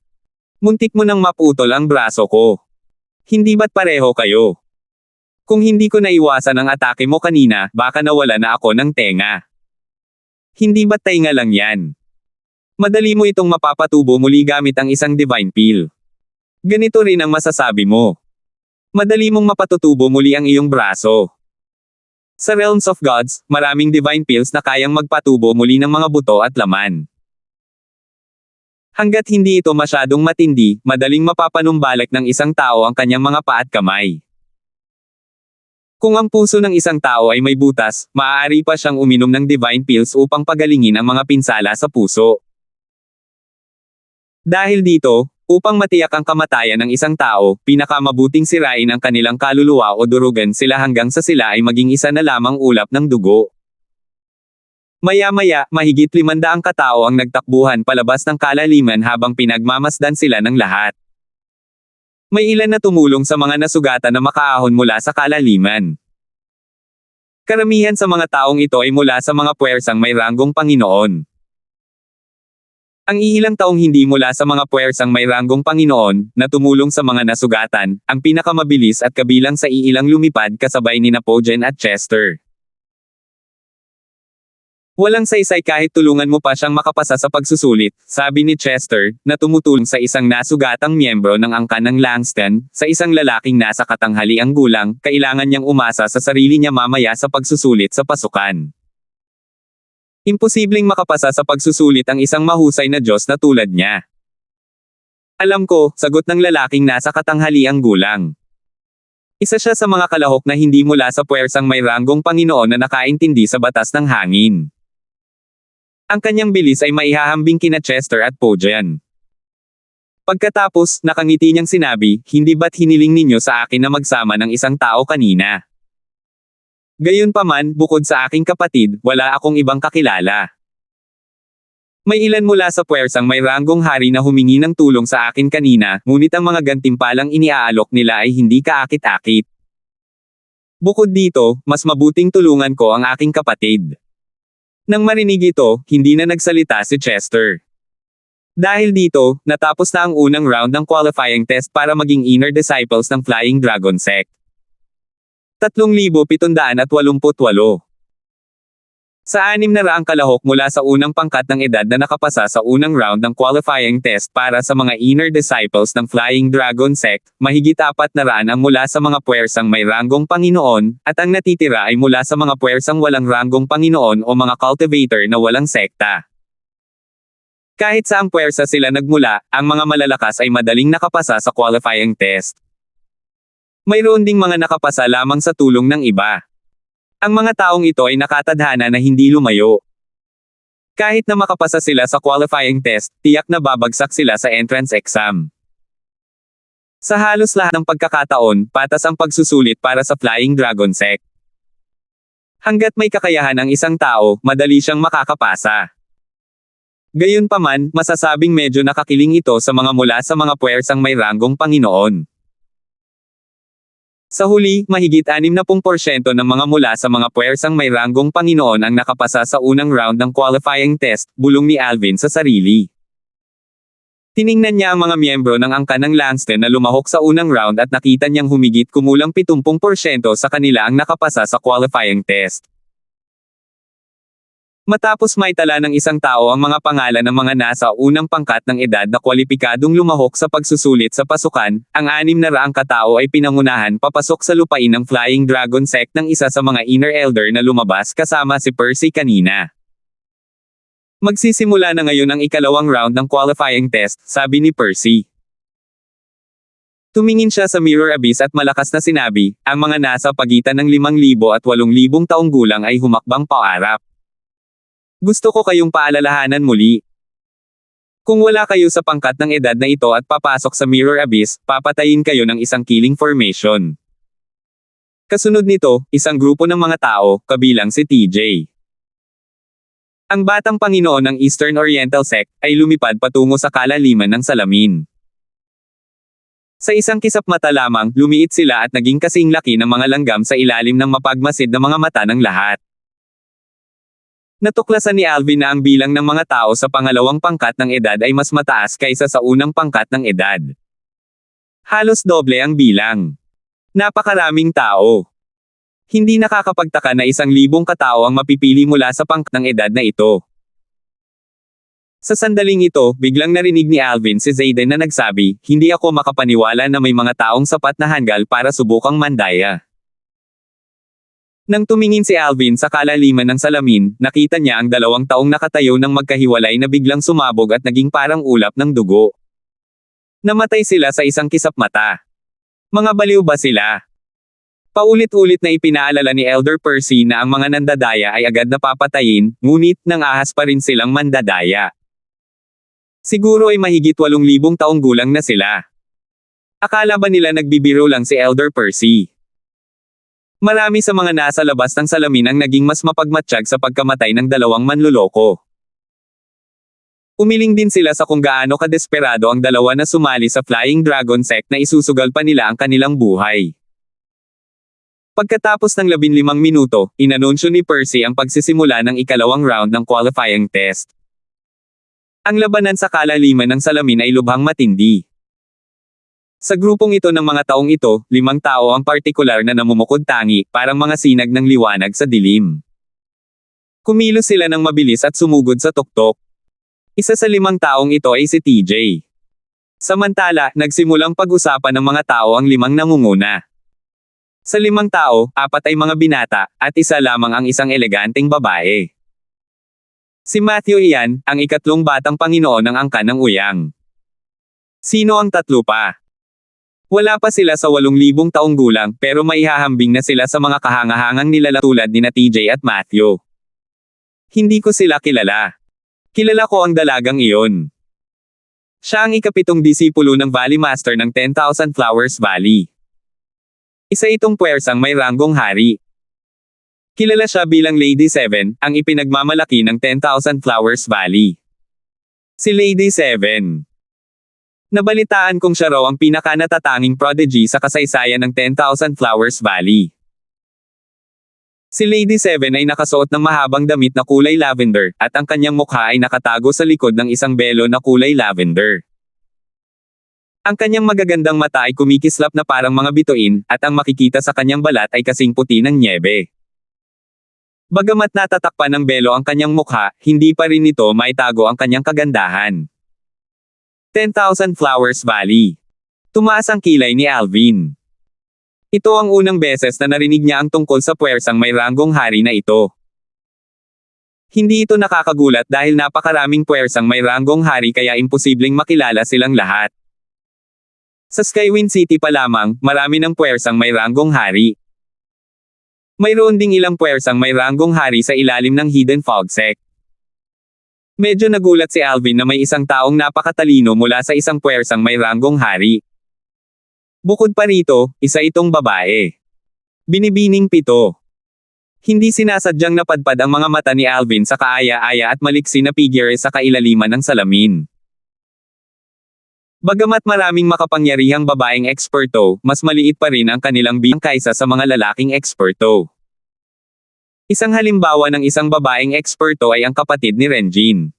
Muntik mo nang maputol ang braso ko. Hindi ba't pareho kayo? Kung hindi ko naiwasan ang atake mo kanina, baka nawala na ako ng tenga. Hindi ba't tainga lang yan? Madali mo itong mapapatubo muli gamit ang isang divine peel. Ganito rin ang masasabi mo. Madali mong mapatutubo muli ang iyong braso. Sa realms of gods, maraming divine peels na kayang magpatubo muli ng mga buto at laman. Hanggat hindi ito masyadong matindi, madaling mapapanumbalik ng isang tao ang kanyang mga paa at kamay. Kung ang puso ng isang tao ay may butas, maaari pa siyang uminom ng divine pills upang pagalingin ang mga pinsala sa puso. Dahil dito, upang matiyak ang kamatayan ng isang tao, pinakamabuting sirain ang kanilang kaluluwa o durugan sila hanggang sa sila ay maging isa na lamang ulap ng dugo. Maya-maya, mahigit 500 katao ang nagtakbuhan palabas ng kalaliman habang pinagmamasdan sila ng lahat. May ilan na tumulong sa mga nasugatan na makaahon mula sa kalaliman. Karamihan sa mga taong ito ay mula sa mga puwersang may ranggong Panginoon. Ang iilang taong hindi mula sa mga puwersang may ranggong Panginoon, na tumulong sa mga nasugatan, ang pinakamabilis at kabilang sa iilang lumipad kasabay ni Napoleon at Chester. Walang saysay kahit tulungan mo pa siyang makapasa sa pagsusulit, sabi ni Chester, na tumutulong sa isang nasugatang miyembro ng angkan ng Langston, sa isang lalaking nasa katanghaliang gulang, kailangan niyang umasa sa sarili niya mamaya sa pagsusulit sa pasukan. Imposibleng makapasa sa pagsusulit ang isang mahusay na Diyos na tulad niya. Alam ko, sagot ng lalaking nasa katanghaliang gulang. Isa siya sa mga kalahok na hindi mula sa puwersang may ranggong Panginoon na nakaintindi sa batas ng hangin. Ang kanyang bilis ay maihahambing kina Chester at Pojan. Pagkatapos, nakangiti niyang sinabi, hindi ba't hiniling ninyo sa akin na magsama ng isang tao kanina? Gayunpaman, bukod sa aking kapatid, wala akong ibang kakilala. May ilan mula sa puwersang may ranggong hari na humingi ng tulong sa akin kanina, ngunit ang mga gantimpalang iniaalok nila ay hindi kaakit-akit. Bukod dito, mas mabuting tulungan ko ang aking kapatid. Nang marinig ito, hindi na nagsalita si Chester. Dahil dito, natapos na ang unang round ng qualifying test para maging inner disciples ng Flying Dragon Sect. 3,788. Sa 600 kalahok mula sa unang pangkat ng edad na nakapasa sa unang round ng qualifying test para sa mga inner disciples ng Flying Dragon Sect, mahigit 400 ang mula sa mga puwersang may ranggong Panginoon, at ang natitira ay mula sa mga puwersang walang ranggong Panginoon o mga cultivator na walang sekta. Kahit saang puwersa sila nagmula, ang mga malalakas ay madaling nakapasa sa qualifying test. Mayroon ding mga nakapasa lamang sa tulong ng iba. Ang mga taong ito ay nakatadhana na hindi lumayo. Kahit na makapasa sila sa qualifying test, tiyak na babagsak sila sa entrance exam. Sa halos lahat ng pagkakataon, patas ang pagsusulit para sa Flying Dragon Sect. Hanggat may kakayahan ang isang tao, madali siyang makakapasa. Gayunpaman, masasabing medyo nakakiling ito sa mga mula sa mga puwersang may ranggong Panginoon. Sa huli, mahigit 60% ng mga mula sa mga puwersang may ranggong Panginoon ang nakapasa sa unang round ng qualifying test, bulong ni Alvin sa sarili. Tiningnan niya ang mga miyembro ng angkan ng Langston na lumahok sa unang round at nakita niyang humigit kumulang 70% sa kanila ang nakapasa sa qualifying test. Matapos maitala ng isang tao ang mga pangalan ng mga nasa unang pangkat ng edad na kwalipikadong lumahok sa pagsusulit sa pasukan, ang 600 katao ay pinangunahan papasok sa lupain ng Flying Dragon sect ng isa sa mga inner elder na lumabas kasama si Percy kanina. Magsisimula na ngayon ang ikalawang round ng qualifying test, sabi ni Percy. Tumingin siya sa mirror abyss at malakas na sinabi, ang mga nasa pagitan ng 5,000 at 8,000 taong gulang ay humakbang paarap. Gusto ko kayong paalalahanan muli. Kung wala kayo sa pangkat ng edad na ito at papasok sa mirror abyss, papatayin kayo ng isang killing formation. Kasunod nito, isang grupo ng mga tao, kabilang si TJ. Ang batang Panginoon ng Eastern Oriental Sect, ay lumipad patungo sa kalaliman ng salamin. Sa isang kisap mata lamang, lumiit sila at naging kasing laki ng mga langgam sa ilalim ng mapagmasid na mga mata ng lahat. Natuklasan ni Alvin na ang bilang ng mga tao sa pangalawang pangkat ng edad ay mas mataas kaysa sa unang pangkat ng edad. Halos doble ang bilang. Napakaraming tao. Hindi nakakapagtaka na 1,000 katao ang mapipili mula sa pangkat ng edad na ito. Sa sandaling ito, biglang narinig ni Alvin si Zayden na nagsabi, hindi ako makapaniwala na may mga taong sapat na hanggal para subukang mandaya. Nang tumingin si Alvin sa kalaliman ng salamin, nakita niya ang 2 taong nakatayo ng magkahiwalay na biglang sumabog at naging parang ulap ng dugo. Namatay sila sa isang kisap mata. Mga baliw ba sila? Paulit-ulit na ipinaalala ni Elder Percy na ang mga nandadaya ay agad na papatayin, ngunit nang ahas pa rin silang mandadaya. Siguro ay mahigit 8,000 taong gulang na sila. Akala ba nila nagbibiro lang si Elder Percy? Marami sa mga nasa labas ng salamin ang naging mas mapagmatsyag sa pagkamatay ng 2 manloloko. Umiling din sila sa kung gaano kadesperado ang 2 na sumali sa Flying Dragon sect na isusugal pa nila ang kanilang buhay. Pagkatapos ng 15 minuto, inanunsyo ni Percy ang pagsisimula ng ikalawang round ng qualifying test. Ang labanan sa kalaliman ng salamin ay lubhang matindi. Sa grupong ito ng mga taong ito, 5 tao ang partikular na namumukod tangi, parang mga sinag ng liwanag sa dilim. Kumilos sila ng mabilis at sumugod sa tuktok. Isa sa 5 taong ito ay si TJ. Samantala, nagsimulang pag-usapan ng mga tao ang 5 nangunguna. Sa 5 tao, 4 ay mga binata, at isa lamang ang isang eleganteng babae. Si Matthew iyan, ang ikatlong batang Panginoon ng angkan ng uyang. Sino ang 3 pa? Wala pa sila sa 8,000 taong gulang, pero maihahambing na sila sa mga kahangahangang nilalang tulad ni TJ at Matthew. Hindi ko sila kilala. Kilala ko ang dalagang iyon. Siya ang ika-7 disipulo ng Valley Master ng 10,000 Flowers Valley. Isa itong puwersang may ranggong hari. Kilala siya bilang Lady 7, ang ipinagmamalaki ng 10,000 Flowers Valley. Si Lady 7. Nabalitaan kong siya raw ang pinakanatatanging prodigy sa kasaysayan ng 10,000 Flowers Valley. Si Lady 7 ay nakasuot ng mahabang damit na kulay lavender, at ang kanyang mukha ay nakatago sa likod ng isang belo na kulay lavender. Ang kanyang magagandang mata ay kumikislap na parang mga bituin, at ang makikita sa kanyang balat ay kasing puti ng nyebe. Bagamat natatakpan ng belo ang kanyang mukha, hindi pa rin nito maitago ang kanyang kagandahan. 10,000 Flowers Valley. Tumaas ang kilay ni Alvin. Ito ang unang beses na narinig niya ang tungkol sa puwersang may ranggong hari na ito. Hindi ito nakakagulat dahil napakaraming puwersang may ranggong hari kaya imposibleng makilala silang lahat. Sa Skywind City pa lamang, marami ng puwersang may ranggong hari. Mayroon ding ilang puwersang may ranggong hari sa ilalim ng Hidden Fog Sect. Medyo nagulat si Alvin na may isang taong napakatalino mula sa isang puwersang may ranggong hari. Bukod pa rito, isa itong babae. Binibining 7. Hindi sinasadyang napadpad ang mga mata ni Alvin sa kaaya-aya at maliksi na figure sa kailaliman ng salamin. Bagamat maraming makapangyarihang babaeng eksperto, mas maliit pa rin ang kanilang bilang kaysa sa mga lalaking eksperto. Isang halimbawa ng isang babaeng eksperto ay ang kapatid ni Renjin.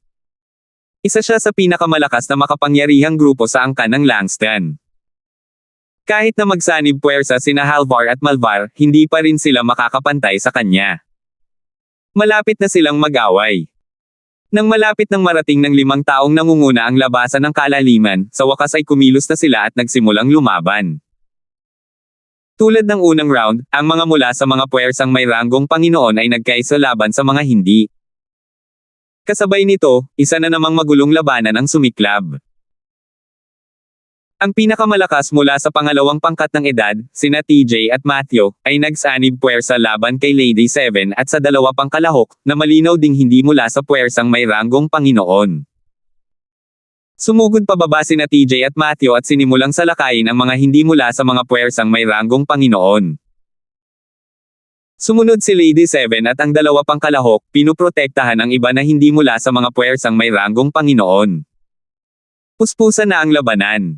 Isa siya sa pinakamalakas na makapangyarihang grupo sa angkan ng Langston. Kahit na magsanib puwersa sina Halvar at Malvar, hindi pa rin sila makakapantay sa kanya. Malapit na silang mag-away. Nang malapit nang marating ng 5 taong nangunguna ang labasan ng kalaliman, sa wakas ay kumilos na sila at nagsimulang lumaban. Tulad ng unang round, ang mga mula sa mga puwersang may ranggong Panginoon ay nagkaisa laban sa mga hindi. Kasabay nito, isa na namang magulong labanan ang sumiklab. Ang pinakamalakas mula sa pangalawang pangkat ng edad, sina TJ at Matthew, ay nagsanib puwersa laban kay Lady 7 at sa dalawa pang kalahok, na malinaw ding hindi mula sa puwersang may ranggong Panginoon. Sumugod pababa sina TJ at Matthew at sinimulang salakayin ang mga hindi mula sa mga puwersang may ranggong Panginoon. Sumunod si Lady 7 at ang dalawa pang kalahok, pinuprotektahan ang iba na hindi mula sa mga puwersang may ranggong Panginoon. Puspusan na ang labanan.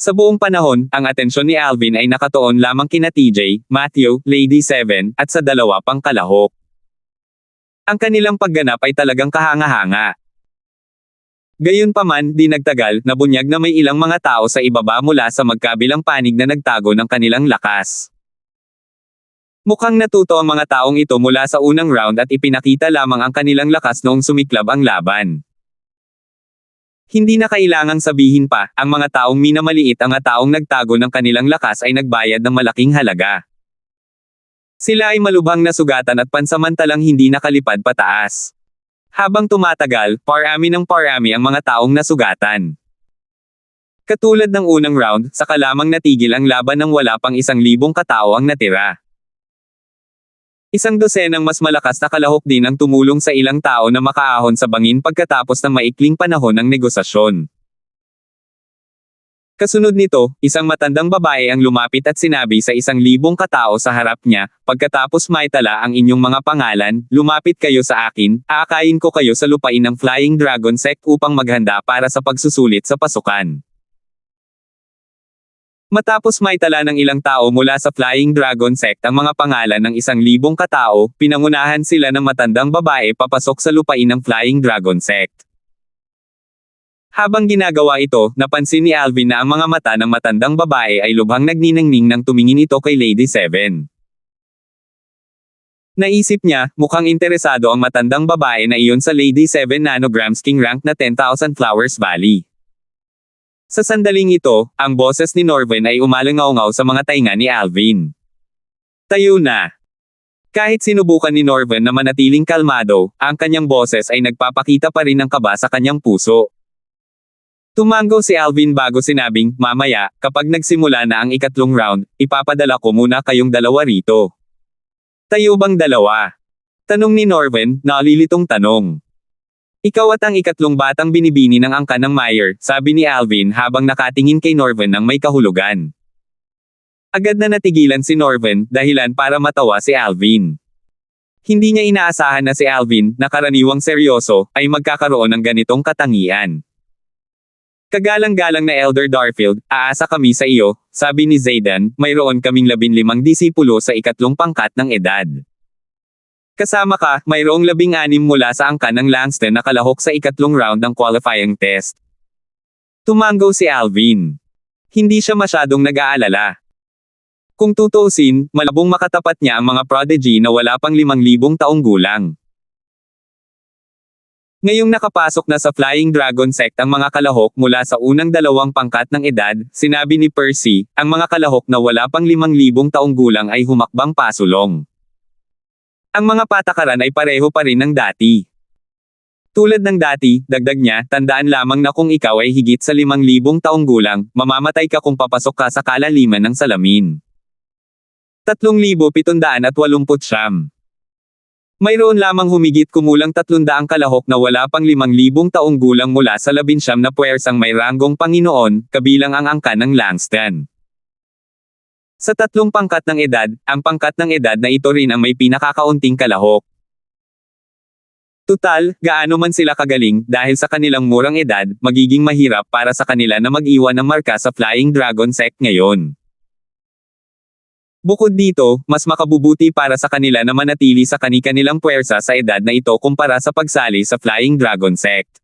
Sa buong panahon, ang atensyon ni Alvin ay nakatuon lamang kina TJ, Matthew, Lady 7, at sa dalawa pang kalahok. Ang kanilang pagganap ay talagang kahanga-hanga. Gayunpaman, di nagtagal, nabunyag na may ilang mga tao sa ibaba mula sa magkabilang panig na nagtago ng kanilang lakas. Mukhang natuto ang mga taong ito mula sa unang round at ipinakita lamang ang kanilang lakas noong sumiklab ang laban. Hindi na kailangang sabihin pa, ang mga taong minamaliit ang mga taong nagtago ng kanilang lakas ay nagbayad ng malaking halaga. Sila ay malubhang nasugatan at pansamantalang hindi nakalipad pataas. Habang tumatagal, parami ng parami ang mga taong nasugatan. Katulad ng unang round, saka lamang natigil ang laban ng wala pang 1,000 katao ang natira. 12 mas malakas na kalahok din ang tumulong sa ilang tao na makaahon sa bangin pagkatapos ng maikling panahon ng negosasyon. Kasunod nito, isang matandang babae ang lumapit at sinabi sa 1,000 katao sa harap niya, pagkatapos maitala ang inyong mga pangalan, lumapit kayo sa akin, aakayin ko kayo sa lupain ng Flying Dragon Sect upang maghanda para sa pagsusulit sa pasukan. Matapos maitala ng ilang tao mula sa Flying Dragon Sect ang mga pangalan ng 1,000 katao, pinangunahan sila ng matandang babae papasok sa lupain ng Flying Dragon Sect. Habang ginagawa ito, napansin ni Alvin na ang mga mata ng matandang babae ay lubhang nagniningning nang tumingin ito kay Lady 7. Naisip niya, mukhang interesado ang matandang babae na iyon sa Lady 7 nanograms king rank na 10,000 Flowers Valley. Sa sandaling ito, ang boses ni Norvin ay umalangaw-ngaw sa mga tainga ni Alvin. Tayo na. Kahit sinubukan ni Norvin na manatiling kalmado, ang kanyang boses ay nagpapakita pa rin ng kaba sa kanyang puso. Tumango si Alvin bago sinabing, mamaya, kapag nagsimula na ang 3 round, ipapadala ko muna kayong dalawa rito. Tayo bang dalawa? Tanong ni Norvin, nalilitong tanong. Ikaw at ang 3 batang binibini ng angka ng Meyer, sabi ni Alvin habang nakatingin kay Norvin ng may kahulugan. Agad na natigilan si Norvin, dahilan para matawa si Alvin. Hindi niya inaasahan na si Alvin, na karaniwang seryoso, ay magkakaroon ng ganitong katangian. Kagalang-galang na Elder Darfield, aasa kami sa iyo, sabi ni Zayden, mayroon kaming 15 disipulo sa 3 pangkat ng edad. Kasama ka, mayroong 16 mula sa angka ng Langston na kalahok sa 3 round ng qualifying test. Tumango si Alvin. Hindi siya masyadong nag-aalala. Kung tutuusin, malabong makatapat niya ang mga prodigy na wala pang 5,000 taong gulang. Ngayong nakapasok na sa Flying Dragon Sect ang mga kalahok mula sa unang 2 pangkat ng edad, sinabi ni Percy, ang mga kalahok na wala pang 5,000 taong gulang ay humakbang pasulong. Ang mga patakaran ay pareho pa rin ng dati. Tulad ng dati, dagdag niya, tandaan lamang na kung ikaw ay higit sa 5,000 taong gulang, mamamatay ka kung papasok ka sa kalaliman ng salamin. 3,789. Mayroon lamang humigit kumulang 300 kalahok na wala pang 5,000 taong gulang mula sa 19 na puwersang may ranggong Panginoon, kabilang ang angka ng Langston. Sa 3 pangkat ng edad, ang pangkat ng edad na ito rin ang may pinakakaunting kalahok. Tutal, gaano man sila kagaling, dahil sa kanilang murang edad, magiging mahirap para sa kanila na mag-iwan ng marka sa Flying Dragon Sect ngayon. Bukod dito, mas makabubuti para sa kanila na manatili sa kani-kanilang puwersa sa edad na ito kumpara sa pagsali sa Flying Dragon Sect.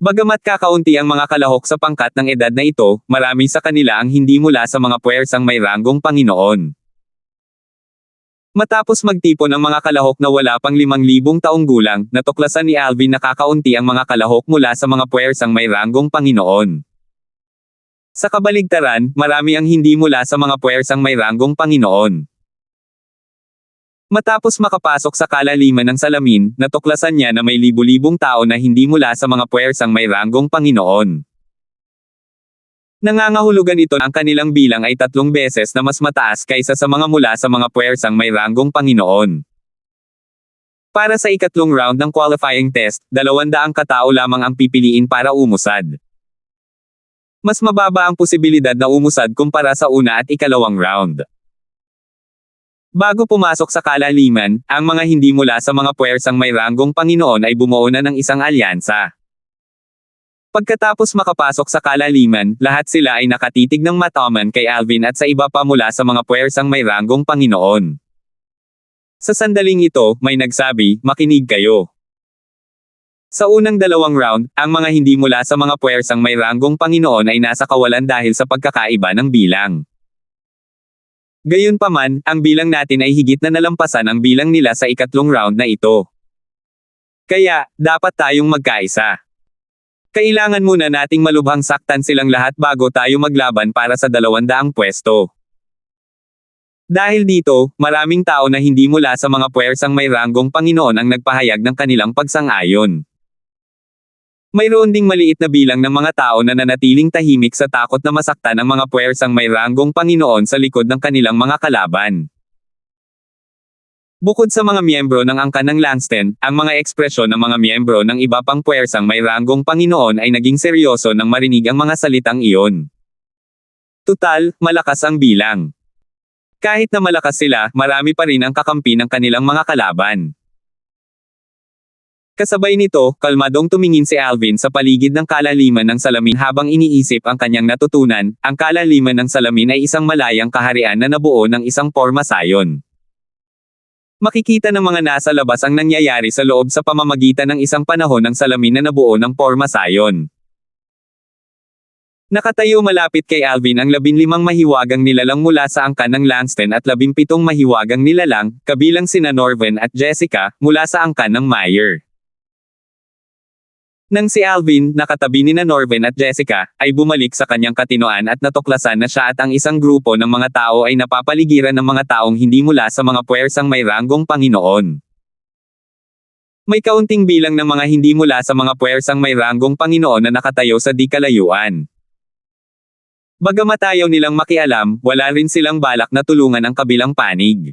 Bagamat kakaunti ang mga kalahok sa pangkat ng edad na ito, marami sa kanila ang hindi mula sa mga puwersang may ranggong Panginoon. Matapos magtipon ang mga kalahok na wala pang 5,000 taong gulang, natuklasan ni Alvin na kakaunti ang mga kalahok mula sa mga puwersang may ranggong Panginoon. Sa kabaligtaran, marami ang hindi mula sa mga puwersang may ranggong Panginoon. Matapos makapasok sa kalaliman ng salamin, natuklasan niya na may libu-libong tao na hindi mula sa mga puwersang may ranggong Panginoon. Nangangahulugan ito ang kanilang bilang ay 3 beses na mas mataas kaysa sa mga mula sa mga puwersang may ranggong Panginoon. Para sa ikatlong round ng qualifying test, 200 katao lamang ang pipiliin para umusad. Mas mababa ang posibilidad na umusad kumpara sa una at ikalawang round. Bago pumasok sa kalaliman, ang mga hindi mula sa mga puwersang may ranggong Panginoon ay bumuo na ng isang alyansa. Pagkatapos makapasok sa kalaliman, lahat sila ay nakatitig ng mataman kay Alvin at sa iba pa mula sa mga puwersang may ranggong Panginoon. Sa sandaling ito, may nagsabi, "Makinig kayo." Sa unang 2 round, ang mga hindi mula sa mga puwersang may ranggong Panginoon ay nasa kawalan dahil sa pagkakaiba ng bilang. Gayunpaman, ang bilang natin ay higit na nalampasan ang bilang nila sa ikatlong round na ito. Kaya, dapat tayong magkaisa. Kailangan muna nating malubhang saktan silang lahat bago tayo maglaban para sa 200 pwesto. Dahil dito, maraming tao na hindi mula sa mga puwersang may ranggong Panginoon ang nagpahayag ng kanilang pagsang-ayon. Mayroon ding maliit na bilang ng mga tao na nanatiling tahimik sa takot na masaktan ang mga puwersang may ranggong Panginoon sa likod ng kanilang mga kalaban. Bukod sa mga miyembro ng angkan ng Langston, ang mga ekspresyon ng mga miyembro ng iba pang puwersang may ranggong Panginoon ay naging seryoso nang marinig ang mga salitang iyon. Tutal, malakas ang bilang. Kahit na malakas sila, marami pa rin ang kakampi ng kanilang mga kalaban. Kasabay nito, kalmadong tumingin si Alvin sa paligid ng kalaliman ng salamin habang iniisip ang kanyang natutunan. Ang kalaliman ng salamin ay isang malayang kaharian na nabuo ng isang pormasayon. Makikita ng mga nasa labas ang nangyayari sa loob sa pamamagitan ng isang panahon ng salamin na nabuo ng pormasayon. Nakatayo malapit kay Alvin ang 15 mahiwagang nilalang mula sa angkan ng Langston at 17 mahiwagang nilalang, kabilang sina Norvin at Jessica, mula sa angkan ng Meyer. Nang si Alvin, nakatabi ni Norvin at Jessica, ay bumalik sa kanyang katinoan at natuklasan na siya at ang isang grupo ng mga tao ay napapaligiran ng mga taong hindi mula sa mga puwersang may ranggong Panginoon. May kaunting bilang ng mga hindi mula sa mga puwersang may ranggong Panginoon na nakatayo sa di kalayuan. Bagamat ayaw nilang makialam, wala rin silang balak na tulungan ang kabilang panig.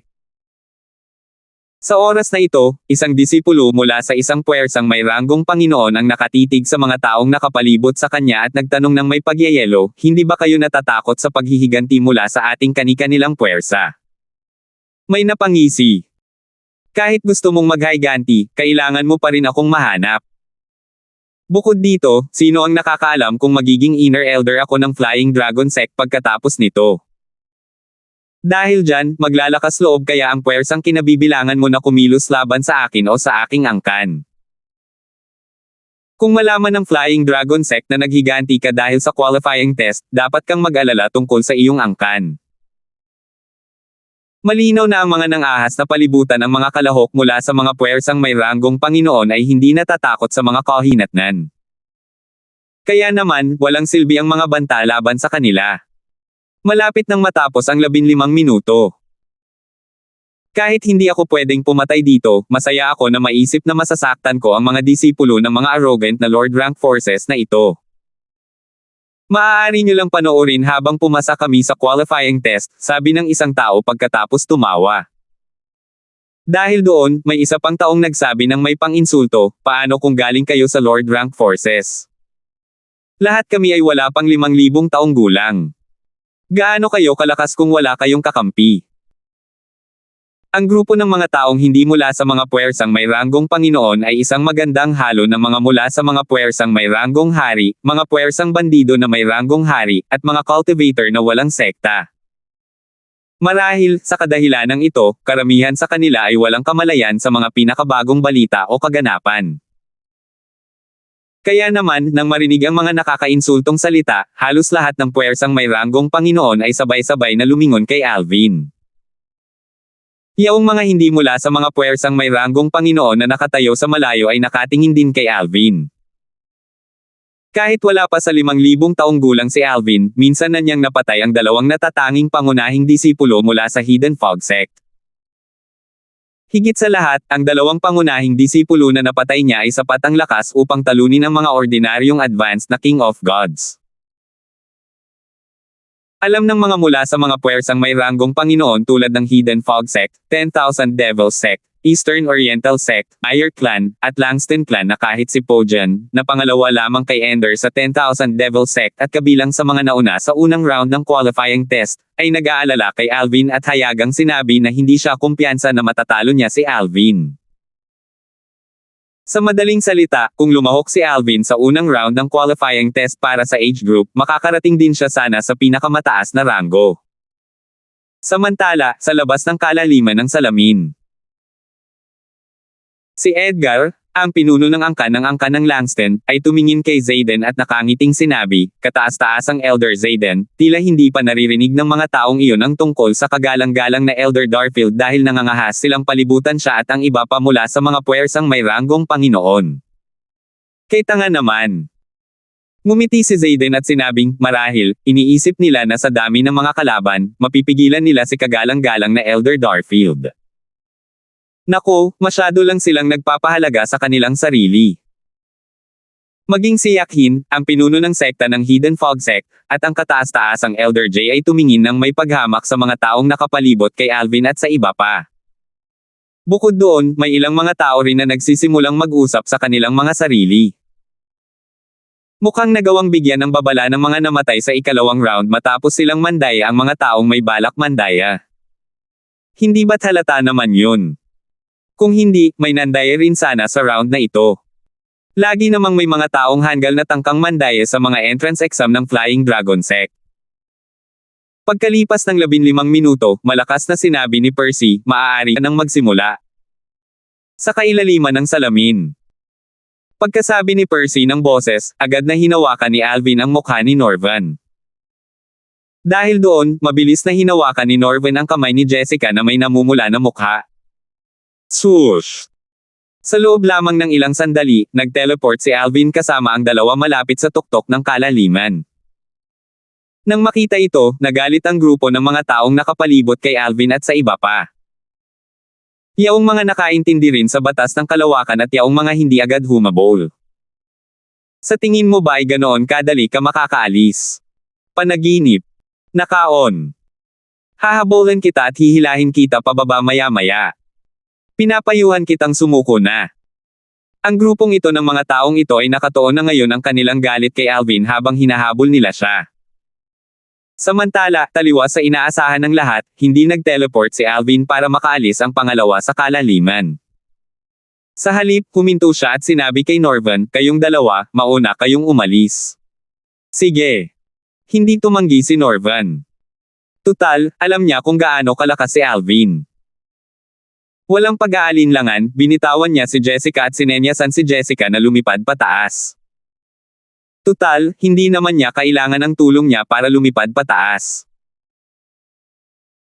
Sa oras na ito, isang disipulo mula sa isang puwersang may ranggong Panginoon ang nakatitig sa mga taong nakapalibot sa kanya at nagtanong ng may pagyayelo, "Hindi ba kayo natatakot sa paghihiganti mula sa ating kani-kanilang puwersa?" May napangisi. "Kahit gusto mong maghiganti, kailangan mo pa rin akong mahanap." Bukod dito, sino ang nakakaalam kung magiging inner elder ako ng Flying Dragon Sect pagkatapos nito? Dahil dyan, maglalakas loob kaya ang puwersang kinabibilangan mo na kumilos laban sa akin o sa aking angkan. Kung malaman ng Flying Dragon Sect na naghiganti ka dahil sa qualifying test, dapat kang mag-alala tungkol sa iyong angkan. Malinaw na ang mga nang-ahas na palibutan ang mga kalahok mula sa mga puwersang may ranggong Panginoon ay hindi natatakot sa mga kahinatnan. Kaya naman, walang silbi ang mga banta laban sa kanila. Malapit nang matapos ang 15 minuto. Kahit hindi ako pwedeng pumatay dito, masaya ako na maisip na masasaktan ko ang mga disipulo ng mga arrogant na Lord Rank forces na ito. Maaari nyo lang panoorin habang pumasa kami sa qualifying test, sabi ng isang tao pagkatapos tumawa. Dahil doon, may isa pang taong nagsabi ng may pang-insulto, "Paano kung galing kayo sa Lord Rank forces? Lahat kami ay wala pang 5,000 taong gulang. Gaano kayo kalakas kung wala kayong kakampi?" Ang grupo ng mga taong hindi mula sa mga puwersang may ranggong Panginoon ay isang magandang halo ng mga mula sa mga puwersang may ranggong hari, mga puwersang bandido na may ranggong hari, at mga cultivator na walang sekta. Marahil, sa kadahilanang ito, karamihan sa kanila ay walang kamalayan sa mga pinakabagong balita o kaganapan. Kaya naman, nang marinig ang mga nakakainsultong salita, halos lahat ng puwersang may ranggong Panginoon ay sabay-sabay na lumingon kay Alvin. Yaong mga hindi mula sa mga puwersang may ranggong Panginoon na nakatayo sa malayo ay nakatingin din kay Alvin. Kahit wala pa sa 5,000 taong gulang si Alvin, minsan na niyang napatay ang dalawang natatanging pangunahing disipulo mula sa Hidden Fog Sect. Higit sa lahat, ang dalawang pangunahing disipulo na napatay niya ay sapat ang lakas upang talunin ang mga ordinaryong advanced na King of Gods. Alam ng mga mula sa mga puwersang may ranggong Panginoon tulad ng Hidden Fog Sect, 10,000 Devils Sect, Eastern Oriental Sect, Iyer Clan, at Langston Clan na kahit si Pojan, na pangalawa lamang kay Ender sa 10,000 Devil Sect at kabilang sa mga nauna sa unang round ng qualifying test, ay nag-aalala kay Alvin at hayagang sinabi na hindi siya kumpiyansa na matatalo niya si Alvin. Sa madaling salita, kung lumahok si Alvin sa unang round ng qualifying test para sa age group, makakarating din siya sana sa pinakamataas na ranggo. Samantala, sa labas ng kalaliman ng salamin, si Edgar, ang pinuno ng angkan ng Langston, ay tumingin kay Zayden at nakangiting sinabi, kataas-taasang Elder Zayden, tila hindi pa naririnig ng mga taong iyon ang tungkol sa kagalang-galang na Elder Darfield dahil nangangahas silang palibutan siya at ang iba pa mula sa mga puwersang may ranggong Panginoon. Kay tanga naman. Ngumiti si Zayden at sinabing, marahil, iniisip nila na sa dami ng mga kalaban, mapipigilan nila si kagalang-galang na Elder Darfield. Nako, masyado lang silang nagpapahalaga sa kanilang sarili. Maging si Yakhin, ang pinuno ng sekta ng Hidden Fog Sect, at ang kataas-taasang Elder J ay tumingin ng may paghamak sa mga taong nakapalibot kay Alvin at sa iba pa. Bukod doon, may ilang mga tao rin na nagsisimulang mag-usap sa kanilang mga sarili. Mukhang nagawang bigyan ng babala ng mga namatay sa ikalawang round matapos silang mandaya ang mga taong may balak mandaya. Hindi ba't halata naman yun? Kung hindi, may nandaya rin sana sa round na ito. Lagi namang may mga taong hanggal na tangkang mandaya sa mga entrance exam ng Flying Dragon Sect. Pagkalipas ng 15 minuto, malakas na sinabi ni Percy, maaari ka nang magsimula. Sa kailaliman ng salamin. Pagkasabi ni Percy ng boses, agad na hinawakan ni Alvin ang mukha ni Norvan. Dahil doon, mabilis na hinawakan ni Norvan ang kamay ni Jessica na may namumula na mukha. Swoosh! Sa loob lamang ng ilang sandali, nag-teleport si Alvin kasama ang dalawa malapit sa tuktok ng kalaliman. Nang makita ito, nagalit ang grupo ng mga taong nakapalibot kay Alvin at sa iba pa. Yaong mga nakaintindi rin sa batas ng kalawakan at yaong mga hindi agad humabol. Sa tingin mo ba ay ganoon kadali ka makakaalis? Panaginip. Nakaon. Hahabolan kita at hihilahin kita pababa maya-maya. Pinapayuhan kitang sumuko na. Ang grupong ito ng mga taong ito ay nakatuon na ngayon ang kanilang galit kay Alvin habang hinahabol nila siya. Samantala, taliwas sa inaasahan ng lahat, hindi nag-teleport si Alvin para makaalis ang pangalawa sa kalaliman. Sa halip, huminto siya at sinabi kay Norvan, kayong dalawa, mauna kayong umalis. Sige. Hindi tumanggi si Norvan. Tutal, alam niya kung gaano kalakas si Alvin. Walang pag-aalinlangan, binitawan niya si Jessica at sinenyasan si Jessica na lumipad pataas. Tutal, hindi naman niya kailangan ng tulong niya para lumipad pataas.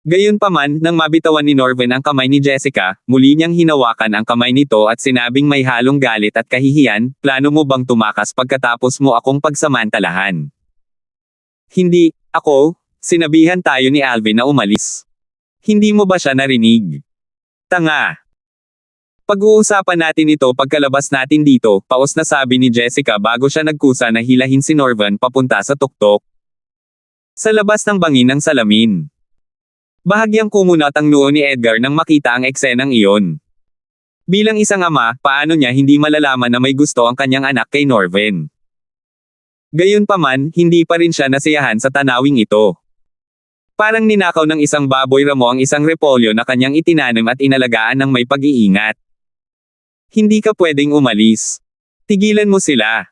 Gayunpaman, nang mabitawan ni Norvan ang kamay ni Jessica, muli niyang hinawakan ang kamay nito at sinabing may halong galit at kahihiyan, plano mo bang tumakas pagkatapos mo akong pagsamantalahan? Hindi, ako, sinabihan tayo ni Alvin na umalis. Hindi mo ba siya narinig? Tanga. Pag-uusapan natin ito pagkalabas natin dito, paus na sabi ni Jessica bago siya nagkusa na hilahin si Norvan papunta sa tuktok. Sa labas ng bangin ng salamin. Bahagyang kumunat ang noo ni Edgar nang makita ang eksenang iyon. Bilang isang ama, paano niya hindi malalaman na may gusto ang kanyang anak kay Norvan? Gayunpaman, hindi pa rin siya nasiyahan sa tanawing ito. Parang ninakaw ng isang baboy ramo ang isang repolyo na kanyang itinanim at inalagaan ng may pag-iingat. Hindi ka pwedeng umalis. Tigilan mo sila.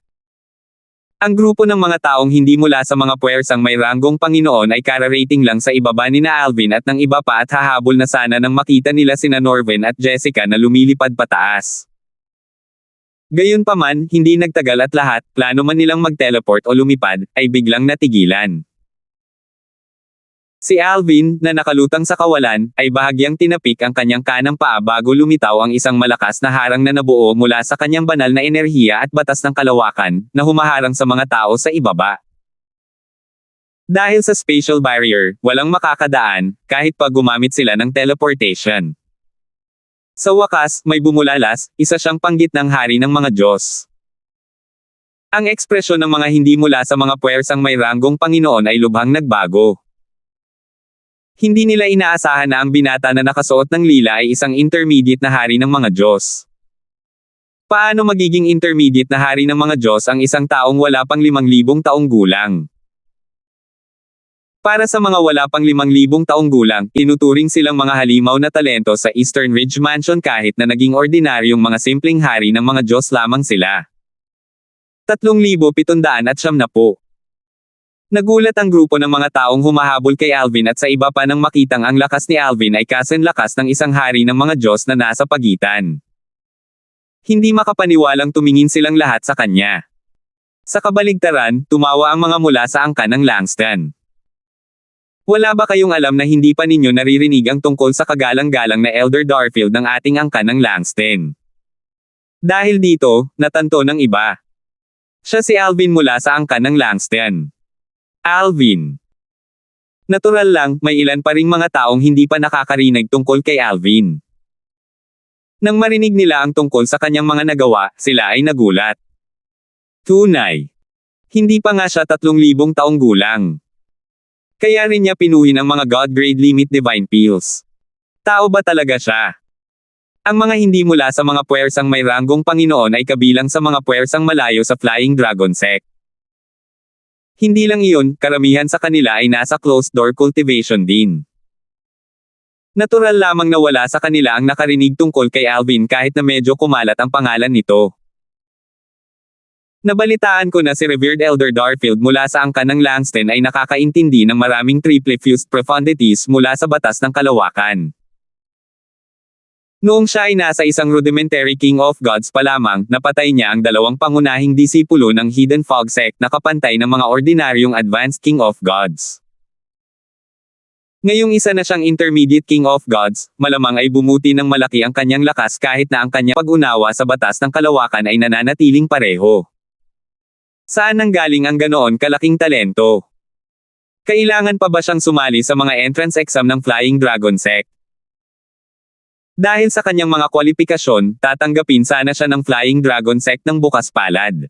Ang grupo ng mga taong hindi mula sa mga puwersang may ranggong Panginoon ay kararating lang sa ibaba ni na Alvin at ng iba pa at hahabol na sana nang makita nila sina Norvan at Jessica na lumilipad pataas. Gayunpaman, hindi nagtagal at lahat, plano man nilang mag-teleport o lumipad, ay biglang natigilan. Si Alvin, na nakalutang sa kawalan, ay bahagyang tinapik ang kanyang kanang paa bago lumitaw ang isang malakas na harang na nabuo mula sa kanyang banal na enerhiya at batas ng kalawakan, na humaharang sa mga tao sa ibaba. Dahil sa spatial barrier, walang makakadaan, kahit pa gumamit sila ng teleportation. Sa wakas, may bumulalas, isa siyang panggitnang hari ng mga Diyos. Ang ekspresyon ng mga hindi mula sa mga puwersang may ranggong Panginoon ay lubhang nagbago. Hindi nila inaasahan na ang binata na nakasuot ng lila ay isang intermediate na hari ng mga Diyos. Paano magiging intermediate na hari ng mga Diyos ang isang taong wala pang 5,000 taong gulang? Para sa mga wala pang 5,000 taong gulang, inuturing silang mga halimaw na talento sa Eastern Ridge Mansion kahit na naging ordinaryong mga simpleng hari ng mga Diyos lamang sila. 3,770. Nagulat ang grupo ng mga taong humahabol kay Alvin at sa iba pa nang makitang ang lakas ni Alvin ay kasen-lakas ng isang hari ng mga Diyos na nasa pagitan. Hindi makapaniwalang tumingin silang lahat sa kanya. Sa kabaligtaran, tumawa ang mga mula sa angkan ng Langston. Wala ba kayong alam na hindi pa ninyo naririnig ang tungkol sa kagalang-galang na Elder Darfield ng ating angkan ng Langston? Dahil dito, natanto ng iba. Siya si Alvin mula sa angkan ng Langston. Alvin. Natural lang, may ilan pa ring mga taong hindi pa nakakarinig tungkol kay Alvin. Nang marinig nila ang tungkol sa kanyang mga nagawa, sila ay nagulat. Tunay. Hindi pa nga siya 3,000 taong gulang. Kaya rin niya pinuhin ang mga God-grade limit divine pills. Tao ba talaga siya? Ang mga hindi mula sa mga puwersang may ranggong Panginoon ay kabilang sa mga puwersang malayo sa Flying Dragon Sect. Hindi lang iyon, karamihan sa kanila ay nasa closed-door cultivation din. Natural lamang na wala sa kanila ang nakarinig tungkol kay Alvin kahit na medyo kumalat ang pangalan nito. Nabalitaan ko na si Revered Elder Darfield mula sa angkan ng Langston ay nakakaintindi ng maraming triple fused profundities mula sa batas ng kalawakan. Noong siya ay nasa isang rudimentary King of Gods pa lamang, napatay niya ang 2 pangunahing disipulo ng Hidden Fog Sect na kapantay ng mga ordinaryong Advanced King of Gods. Ngayong isa na siyang Intermediate King of Gods, malamang ay bumuti ng malaki ang kanyang lakas kahit na ang kanyang pag-unawa sa batas ng kalawakan ay nananatiling pareho. Saan nanggaling ang ganoon kalaking talento? Kailangan pa ba siyang sumali sa mga entrance exam ng Flying Dragon Sect? Dahil sa kanyang mga kwalifikasyon, tatanggapin sana siya ng Flying Dragon Sect ng bukas palad.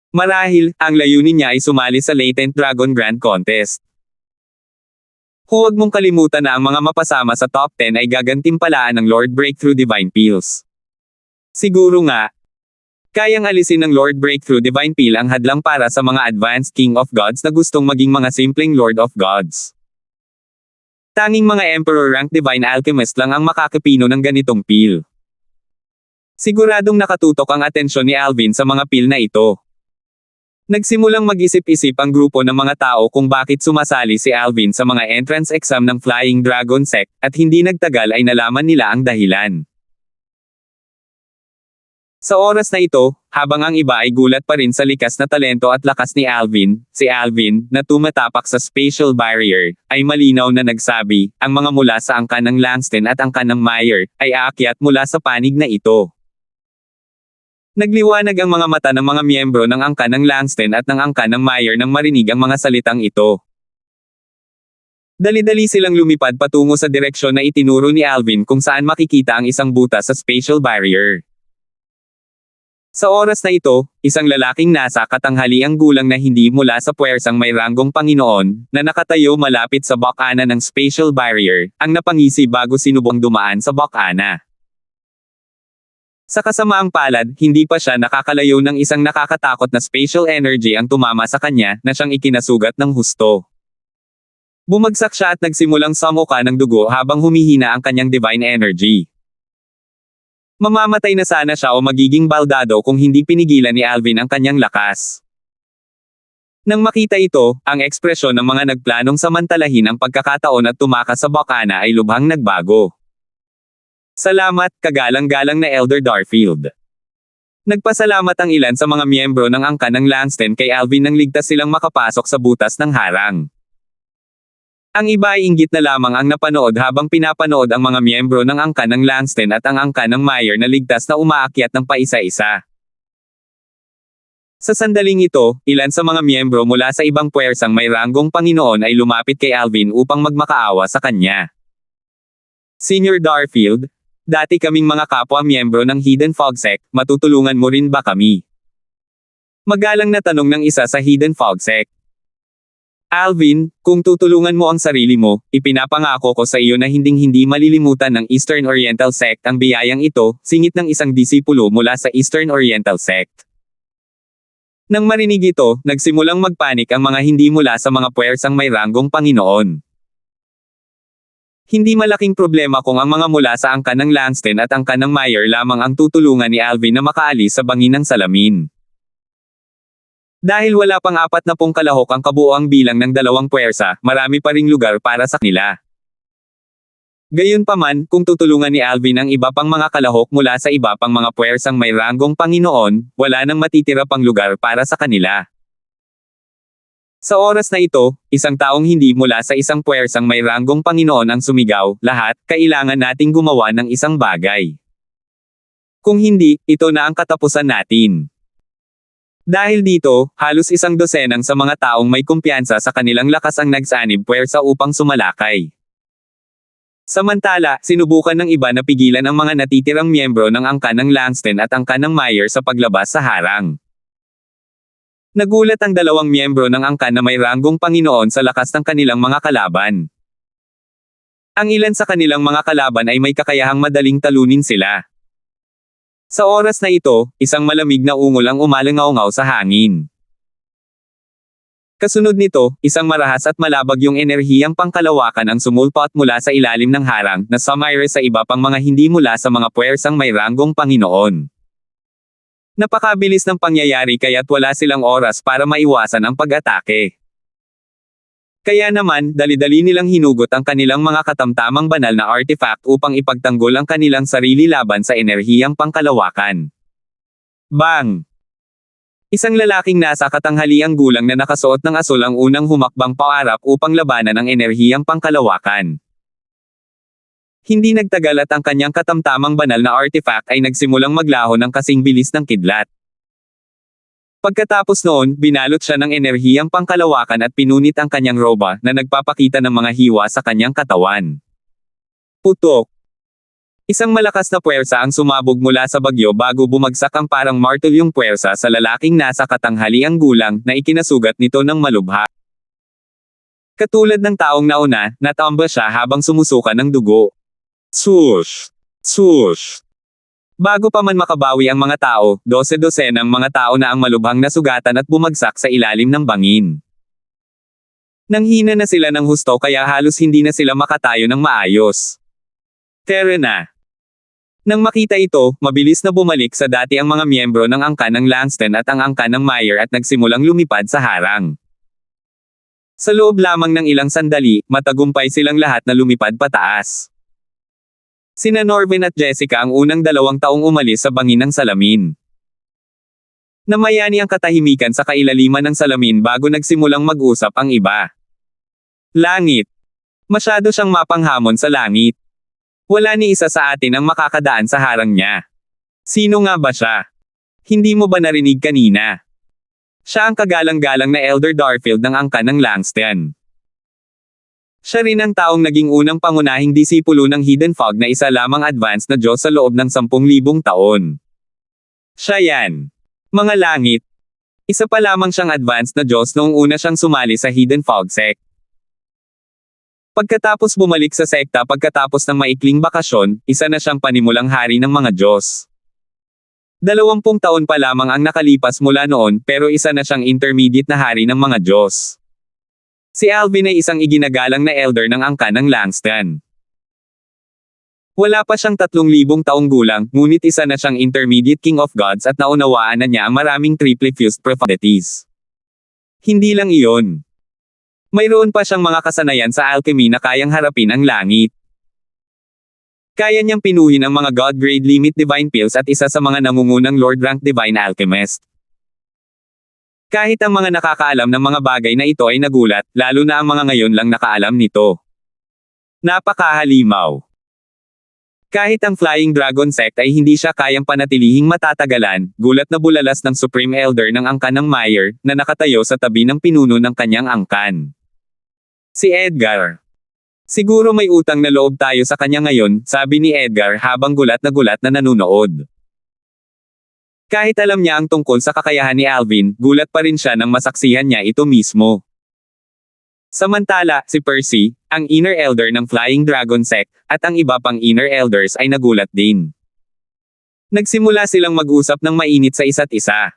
Marahil, ang layunin niya ay sumali sa Latent Dragon Grand Contest. Huwag mong kalimutan na ang mga mapasama sa top 10 ay gagantimpalaan ng Lord Breakthrough Divine Pills. Siguro nga, kayang alisin ng Lord Breakthrough Divine Pill ang hadlang para sa mga Advanced King of Gods na gustong maging mga simpleng Lord of Gods. Tanging mga Emperor rank Divine Alchemist lang ang makakapino ng ganitong pill. Siguradong nakatutok ang atensyon ni Alvin sa mga pill na ito. Nagsimulang mag-isip-isip ang grupo ng mga tao kung bakit sumasali si Alvin sa mga entrance exam ng Flying Dragon Sect, at hindi nagtagal ay nalaman nila ang dahilan. Sa oras na ito, habang ang iba ay gulat pa rin sa likas na talento at lakas ni Alvin, si Alvin, na tumatapak sa spatial barrier, ay malinaw na nagsabi, ang mga mula sa angkan ng Langston at angkan ng Meyer, ay aakyat mula sa panig na ito. Nagliwanag ang mga mata ng mga miyembro ng angkan ng Langston at ng angkan ng Meyer nang marinig ang mga salitang ito. Dali-dali silang lumipad patungo sa direksyon na itinuro ni Alvin kung saan makikita ang isang butas sa spatial barrier. Sa oras na ito, isang lalaking nasa katanghaliang gulang na hindi mula sa puwersang may ranggong Panginoon, na nakatayo malapit sa bokana ng spatial barrier, ang napangisi bago sinubong dumaan sa bokana. Sa kasamaang palad, hindi pa siya nakakalayo ng isang nakakatakot na spatial energy ang tumama sa kanya, na siyang ikinasugat ng husto. Bumagsak siya at nagsimulang samuka ng dugo habang humihina ang kanyang divine energy. Mamamatay na sana siya o magiging baldado kung hindi pinigilan ni Alvin ang kanyang lakas. Nang makita ito, ang ekspresyon ng mga nagplanong samantalahin ang pagkakataon at tumakas sa bokana ay lubhang nagbago. Salamat, kagalang-galang na Elder Darfield. Nagpasalamat ang ilan sa mga miyembro ng angkan ng Langston kay Alvin nang ligtas silang makapasok sa butas ng harang. Ang iba ay inggit na lamang ang napanood habang pinapanood ang mga miyembro ng angkan ng Langston at ang angkan ng Meyer na ligtas na umaakyat ng paisa-isa. Sa sandaling ito, ilan sa mga miyembro mula sa ibang puwersang may ranggong Panginoon ay lumapit kay Alvin upang magmakaawa sa kanya. Senior Darfield, dati kaming mga kapwa miyembro ng Hidden Fog Sect, matutulungan mo rin ba kami? Magalang na tanong ng isa sa Hidden Fog Sect. Alvin, kung tutulungan mo ang sarili mo, ipinapangako ko sa iyo na hinding-hindi malilimutan ng Eastern Oriental Sect ang biyayang ito, singit ng isang disipulo mula sa Eastern Oriental Sect. Nang marinig ito, nagsimulang magpanik ang mga hindi mula sa mga puwersang may ranggong Panginoon. Hindi malaking problema kung ang mga mula sa angkan ng Langston at angkan ng Meyer lamang ang tutulungan ni Alvin na makaalis sa bangin ng salamin. Dahil wala pang 40 kalahok ang kabuoang bilang ng dalawang puwersa, marami pa ring lugar para sa kanila. Gayunpaman, kung tutulungan ni Alvin ang iba pang mga kalahok mula sa iba pang mga puwersang may ranggong Panginoon, wala nang matitira pang lugar para sa kanila. Sa oras na ito, isang taong hindi mula sa isang puwersang may ranggong Panginoon ang sumigaw, lahat, kailangan nating gumawa ng isang bagay. Kung hindi, ito na ang katapusan natin. Dahil dito, halos 100 sa mga taong may kumpiyansa sa kanilang lakas ang nagsanib puwersa upang sumalakay. Samantala, sinubukan ng iba na pigilan ang mga natitirang miyembro ng angkan ng Langston at angkan ng Meyer sa paglabas sa harang. Nagulat ang dalawang miyembro ng angkan na may ranggong Panginoon sa lakas ng kanilang mga kalaban. Ang ilan sa kanilang mga kalaban ay may kakayahang madaling talunin sila. Sa oras na ito, isang malamig na ungol ang umalangaw-ngaw sa hangin. Kasunod nito, isang marahas at malabag yung enerhiyang pangkalawakan ang sumulpot mula sa ilalim ng harang na sumire sa iba pang mga hindi mula sa mga puwersang may ranggong Panginoon. Napakabilis ng pangyayari kaya't wala silang oras para maiwasan ang pag-atake. Kaya naman, dali-dali nilang hinugot ang kanilang mga katamtamang banal na artifact upang ipagtanggol ang kanilang sarili laban sa enerhiyang pangkalawakan. Bang! Isang lalaking nasa katanghaliang gulang na nakasuot ng asul ang unang humakbang paarap upang labanan ang enerhiyang pangkalawakan. Hindi nagtagal at ang kanyang katamtamang banal na artifact ay nagsimulang maglaho ng kasing bilis ng kidlat. Pagkatapos noon, binalot siya ng enerhiyang pangkalawakan at pinunit ang kanyang roba na nagpapakita ng mga hiwa sa kanyang katawan. Putok! Isang malakas na puwersa ang sumabog mula sa bagyo bago bumagsak ang parang martilyong puwersa sa lalaking nasa katanghaliang gulang na ikinasugat nito ng malubha. Katulad ng taong nauna, natamba siya habang sumusuka ng dugo. Swoosh! Swoosh! Bago pa man makabawi ang mga tao, 12 ng mga tao na ang malubhang nasugatan at bumagsak sa ilalim ng bangin. Nanghina na sila ng husto kaya halos hindi na sila makatayo ng maayos. Tara na! Nang makita ito, mabilis na bumalik sa dati ang mga miyembro ng angkan ng Langston at ang angkan ng Meyer at nagsimulang lumipad sa harang. Sa loob lamang ng ilang sandali, matagumpay silang lahat na lumipad pataas. Sina Norvin at Jessica ang unang 2 taong umalis sa bangin ng salamin. Namayani ang katahimikan sa kailaliman ng salamin bago nagsimulang mag-usap ang iba. Langit. Masyado siyang mapanghamon sa langit. Wala ni isa sa atin ang makakadaan sa harang niya. Sino nga ba siya? Hindi mo ba narinig kanina? Siya ang kagalang-galang na Elder Darfield ng angkan ng Langston. Siya rin ang taong naging unang pangunahing disipulo ng Hidden Fog na isa lamang advanced na Diyos sa loob ng 10,000 taon. Siya yan. Mga langit. Isa pa lamang siyang advanced na Diyos noong una siyang sumali sa Hidden Fog Sect. Pagkatapos bumalik sa sekta pagkatapos ng maikling bakasyon, isa na siyang panimulang hari ng mga Diyos. 20 taon pa lamang ang nakalipas mula noon pero isa na siyang intermediate na hari ng mga Diyos. Si Alvin ay isang iginagalang na elder ng angkan ng Langston. Wala pa siyang 3,000 taong gulang, ngunit isa na siyang intermediate king of gods at naunawaan na niya ang maraming triple fused profanities. Hindi lang iyon. Mayroon pa siyang mga kasanayan sa alchemy na kayang harapin ang langit. Kaya niyang pinuhin ang mga God-grade limit divine pills at isa sa mga nangungunang Lord rank divine alchemist. Kahit ang mga nakakaalam ng mga bagay na ito ay nagulat, lalo na ang mga ngayon lang nakaalam nito. Napakahalimaw. Kahit ang Flying Dragon Sect ay hindi siya kayang panatilihing matatagalan, gulat na bulalas ng Supreme Elder ng angkan ng Meyer, na nakatayo sa tabi ng pinuno ng kanyang angkan. Si Edgar. Siguro may utang na loob tayo sa kanya ngayon, sabi ni Edgar habang gulat na nanunood. Kahit alam niya ang tungkol sa kakayahan ni Alvin, gulat pa rin siya nang masaksihan niya ito mismo. Samantala, si Percy, ang Inner Elder ng Flying Dragon Sect, at ang iba pang Inner Elders ay nagulat din. Nagsimula silang mag-usap ng mainit sa isa't isa.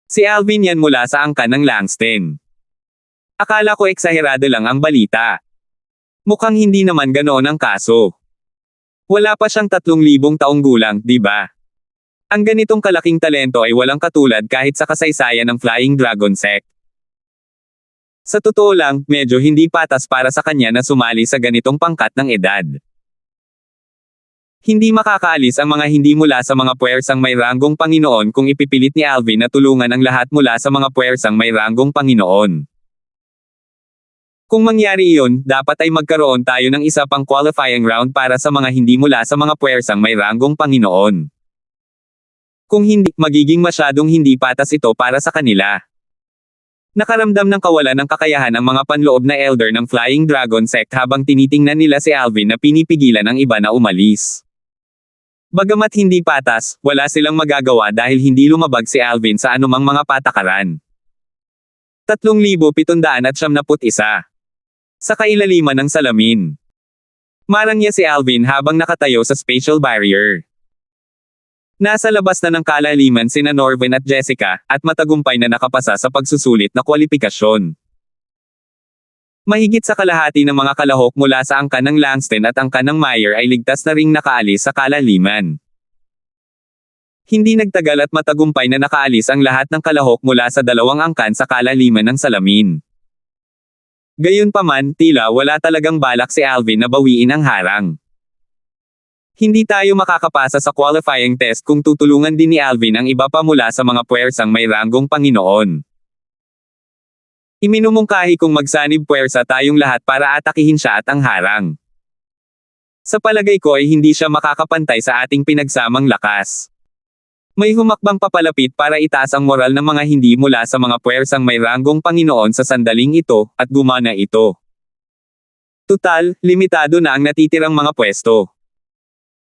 Si Alvin yan mula sa angkan ng Langston. Akala ko eksaherado lang ang balita. Mukhang hindi naman ganoon ang kaso. Wala pa siyang 3,000 taong gulang, di ba? Ang ganitong kalaking talento ay walang katulad kahit sa kasaysayan ng Flying Dragon Sect. Sa totoo lang, medyo hindi patas para sa kanya na sumali sa ganitong pangkat ng edad. Hindi makakaalis ang mga hindi mula sa mga puwersang may ranggong Panginoon kung ipipilit ni Alvin na tulungan ang lahat mula sa mga puwersang may ranggong Panginoon. Kung mangyari iyon, dapat ay magkaroon tayo ng isa pang qualifying round para sa mga hindi mula sa mga puwersang may ranggong Panginoon. Kung hindi, magiging masyadong hindi patas ito para sa kanila. Nakaramdam ng kawalan ng kakayahan ang mga panloob na elder ng Flying Dragon Sect habang tinitingnan nila si Alvin na pinipigilan ang iba na umalis. Bagamat hindi patas, wala silang magagawa dahil hindi lumabag si Alvin sa anumang mga patakaran. 3,771. Sa kailaliman ng salamin. Marang niya si Alvin habang nakatayo sa spatial barrier. Nasa labas na ng kalaliman sina Norvin at Jessica, at matagumpay na nakapasa sa pagsusulit na kwalifikasyon. Mahigit sa kalahati ng mga kalahok mula sa angkan ng Langston at angkan ng Meyer ay ligtas na ring nakaalis sa kalaliman. Hindi nagtagal at matagumpay na nakaalis ang lahat ng kalahok mula sa dalawang angkan sa kalaliman ng salamin. Gayunpaman, tila wala talagang balak si Alvin na bawiin ang harang. Hindi tayo makakapasa sa qualifying test kung tutulungan din ni Alvin ang iba pa mula sa mga puwersang may ranggong Panginoon. Iminumungkahi kung magsanib puwersa tayong lahat para atakihin siya at ang harang. Sa palagay ko ay hindi siya makakapantay sa ating pinagsamang lakas. May humakbang papalapit para itaas ang moral ng mga hindi mula sa mga puwersang may ranggong Panginoon sa sandaling ito, at gumana ito. Tutal, limitado na ang natitirang mga pwesto.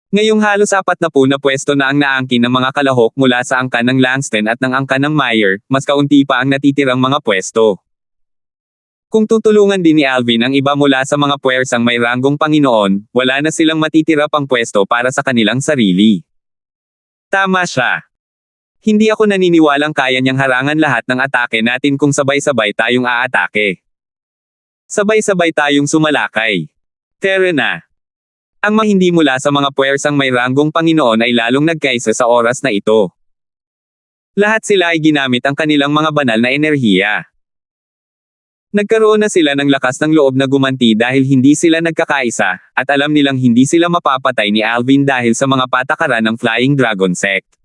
Ngayong halos 40 na pwesto na ang naangkin ng mga kalahok mula sa angkan ng Langston at ng angkan ng Meyer, mas kaunti pa ang natitirang mga pwesto. Kung tutulungan din ni Alvin ang iba mula sa mga puwersang may ranggong Panginoon, wala na silang matitira pang pwesto para sa kanilang sarili. Tama siya. Hindi ako naniniwalang kaya niyang harangan lahat ng atake natin kung sabay-sabay tayong aatake. Sabay-sabay tayong sumalakay. Tara na. Ang mga hindi mula sa mga puwersang may ranggong Panginoon ay lalong nagkaisa sa oras na ito. Lahat sila ay ginamit ang kanilang mga banal na enerhiya. Nagkaroon na sila ng lakas ng loob na gumanti dahil hindi sila nagkakaisa, at alam nilang hindi sila mapapatay ni Alvin dahil sa mga patakaran ng Flying Dragon Sect.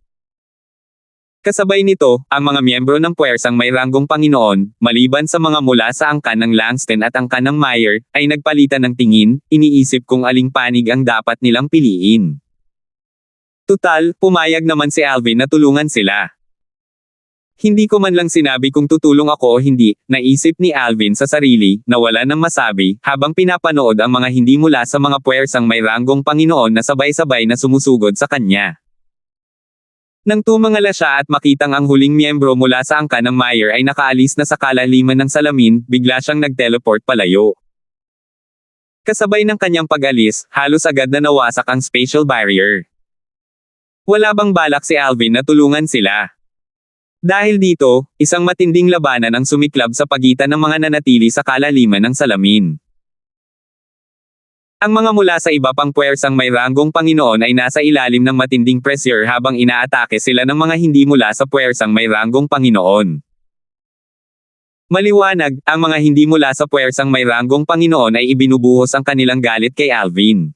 Kasabay nito, ang mga miyembro ng puwersang may ranggong Panginoon, maliban sa mga mula sa angkan ng Langston at angkan ng Meyer, ay nagpalitan ng tingin, iniisip kung aling panig ang dapat nilang piliin. Tutal, pumayag naman si Alvin na tulungan sila. Hindi ko man lang sinabi kung tutulong ako o hindi, naisip ni Alvin sa sarili, na wala nang masabi, habang pinapanood ang mga hindi mula sa mga puwersang may ranggong Panginoon na sabay-sabay na sumusugod sa kanya. Nang tumangala siya at makitang ang huling miyembro mula sa angkan ng Meyer ay nakaalis na sa kalaliman ng salamin, bigla siyang nag-teleport palayo. Kasabay ng kanyang pag-alis, halos agad na nawasak ang spatial barrier. Wala bang balak si Alvin na tulungan sila? Dahil dito, isang matinding labanan ang sumiklab sa pagitan ng mga nanatili sa kalaliman ng salamin. Ang mga mula sa iba pang puwersang may ranggong Panginoon ay nasa ilalim ng matinding pressure habang inaatake sila ng mga hindi mula sa puwersang may ranggong Panginoon. Maliwanag, ang mga hindi mula sa puwersang may ranggong Panginoon ay ibinubuhos ang kanilang galit kay Alvin.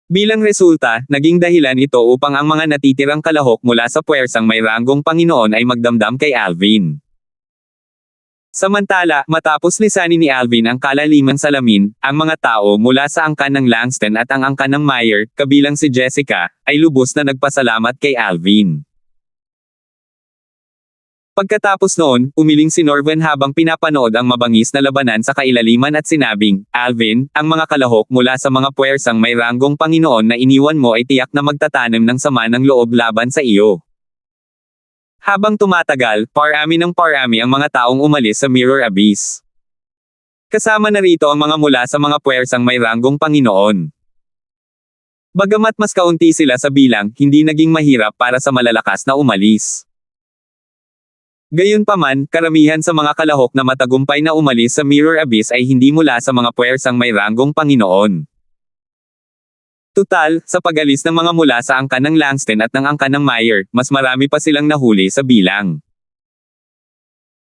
Bilang resulta, naging dahilan ito upang ang mga natitirang kalahok mula sa puwersang may ranggong Panginoon ay magdamdam kay Alvin. Samantala, matapos lisanin ni Alvin ang kalalimang salamin, ang mga tao mula sa angkan ng Langston at ang angkan ng Meyer, kabilang si Jessica, ay lubos na nagpasalamat kay Alvin. Pagkatapos noon, umiling si Norman habang pinapanood ang mabangis na labanan sa kailaliman at sinabing, Alvin, ang mga kalahok mula sa mga puwersang may ranggong Panginoon na iniwan mo ay tiyak na magtatanim ng sama ng loob laban sa iyo. Habang tumatagal, parami ng parami ang mga taong umalis sa Mirror Abyss. Kasama na rito ang mga mula sa mga puwersang may ranggong Panginoon. Bagamat mas kaunti sila sa bilang, hindi naging mahirap para sa malalakas na umalis. Gayunpaman, karamihan sa mga kalahok na matagumpay na umalis sa Mirror Abyss ay hindi mula sa mga puwersang may ranggong Panginoon. Tutal, sa pag-alis ng mga mula sa angkan ng Langston at ng angkan ng Meyer, mas marami pa silang nahuli sa bilang.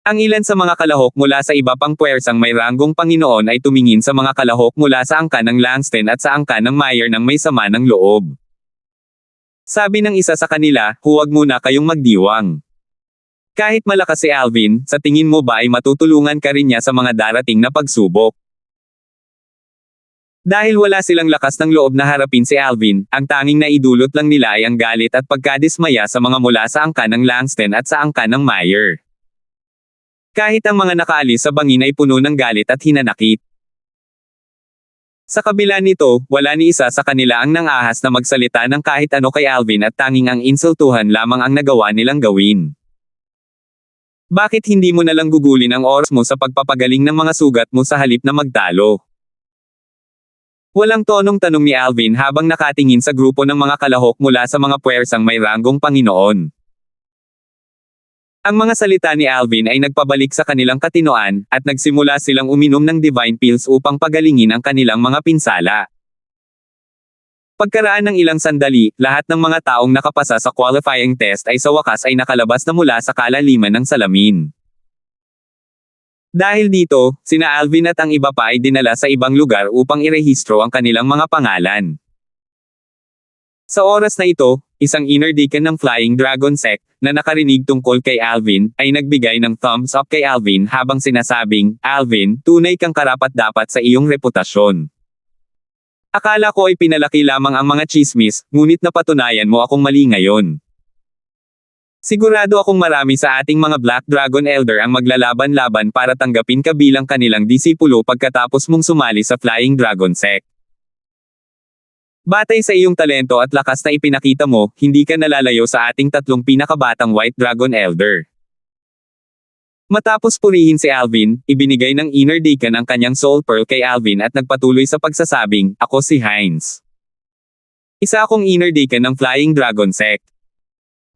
Ang ilan sa mga kalahok mula sa iba pang puwersang may ranggong Panginoon ay tumingin sa mga kalahok mula sa angkan ng Langston at sa angkan ng Meyer nang may sama ng loob. Sabi ng isa sa kanila, huwag muna kayong magdiwang. Kahit malakas si Alvin, sa tingin mo ba ay matutulungan ka rin niya sa mga darating na pagsubok? Dahil wala silang lakas ng loob na harapin si Alvin, ang tanging naidulot lang nila ay ang galit at pagkadismaya sa mga mula sa angkan ng Langston at sa angkan ng Meyer. Kahit ang mga nakaalis sa bangin ay puno ng galit at hinanakit. Sa kabila nito, wala ni isa sa kanila ang nangahas na magsalita ng kahit ano kay Alvin at tanging ang insultuhan lamang ang nagawa nilang gawin. Bakit hindi mo nalang gugulin ang oras mo sa pagpapagaling ng mga sugat mo sa halip na magtalo? Walang tonong tanong ni Alvin habang nakatingin sa grupo ng mga kalahok mula sa mga puwersang may ranggong Panginoon. Ang mga salita ni Alvin ay nagpabalik sa kanilang katinoan, at nagsimula silang uminom ng divine pills upang pagalingin ang kanilang mga pinsala. Pagkaraan ng ilang sandali, lahat ng mga taong nakapasa sa qualifying test ay sa wakas ay nakalabas na mula sa kalaliman ng salamin. Dahil dito, sina Alvin at ang iba pa ay dinala sa ibang lugar upang irehistro ang kanilang mga pangalan. Sa oras na ito, isang inner deacon ng Flying Dragon Sect, na nakarinig tungkol kay Alvin, ay nagbigay ng thumbs up kay Alvin habang sinasabing, Alvin, tunay kang karapat-dapat sa iyong reputasyon. Akala ko ay pinalaki lamang ang mga chismis, ngunit napatunayan mo akong mali ngayon. Sigurado akong marami sa ating mga Black Dragon Elder ang maglalaban-laban para tanggapin ka bilang kanilang disipulo pagkatapos mong sumali sa Flying Dragon Sect. Batay sa iyong talento at lakas na ipinakita mo, hindi ka nalalayo sa ating tatlong pinakabatang White Dragon Elder. Matapos purihin si Alvin, ibinigay ng Inner Deacon ang kanyang Soul Pearl kay Alvin at nagpatuloy sa pagsasabing, ako si Hines. Isa akong Inner Deacon ng Flying Dragon Sect.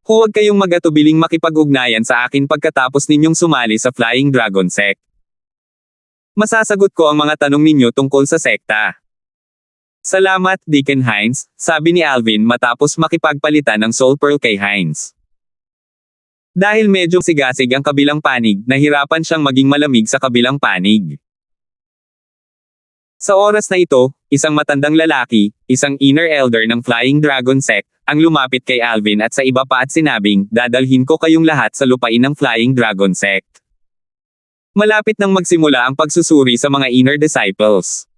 Huwag kayong mag-atubiling makipag-ugnayan sa akin pagkatapos ninyong sumali sa Flying Dragon Sect. Masasagot ko ang mga tanong ninyo tungkol sa sekta. Salamat, Deacon Hines, sabi ni Alvin matapos makipagpalitan ng Soul Pearl kay Hines. Dahil medyo sigasig ang kabilang panig, nahirapan siyang maging malamig sa kabilang panig. Sa oras na ito, isang matandang lalaki, isang Inner Elder ng Flying Dragon Sect, ang lumapit kay Alvin at sa iba pa at sinabing, dadalhin ko kayong lahat sa lupain ng Flying Dragon Sect. Malapit nang magsimula ang pagsusuri sa mga Inner Disciples.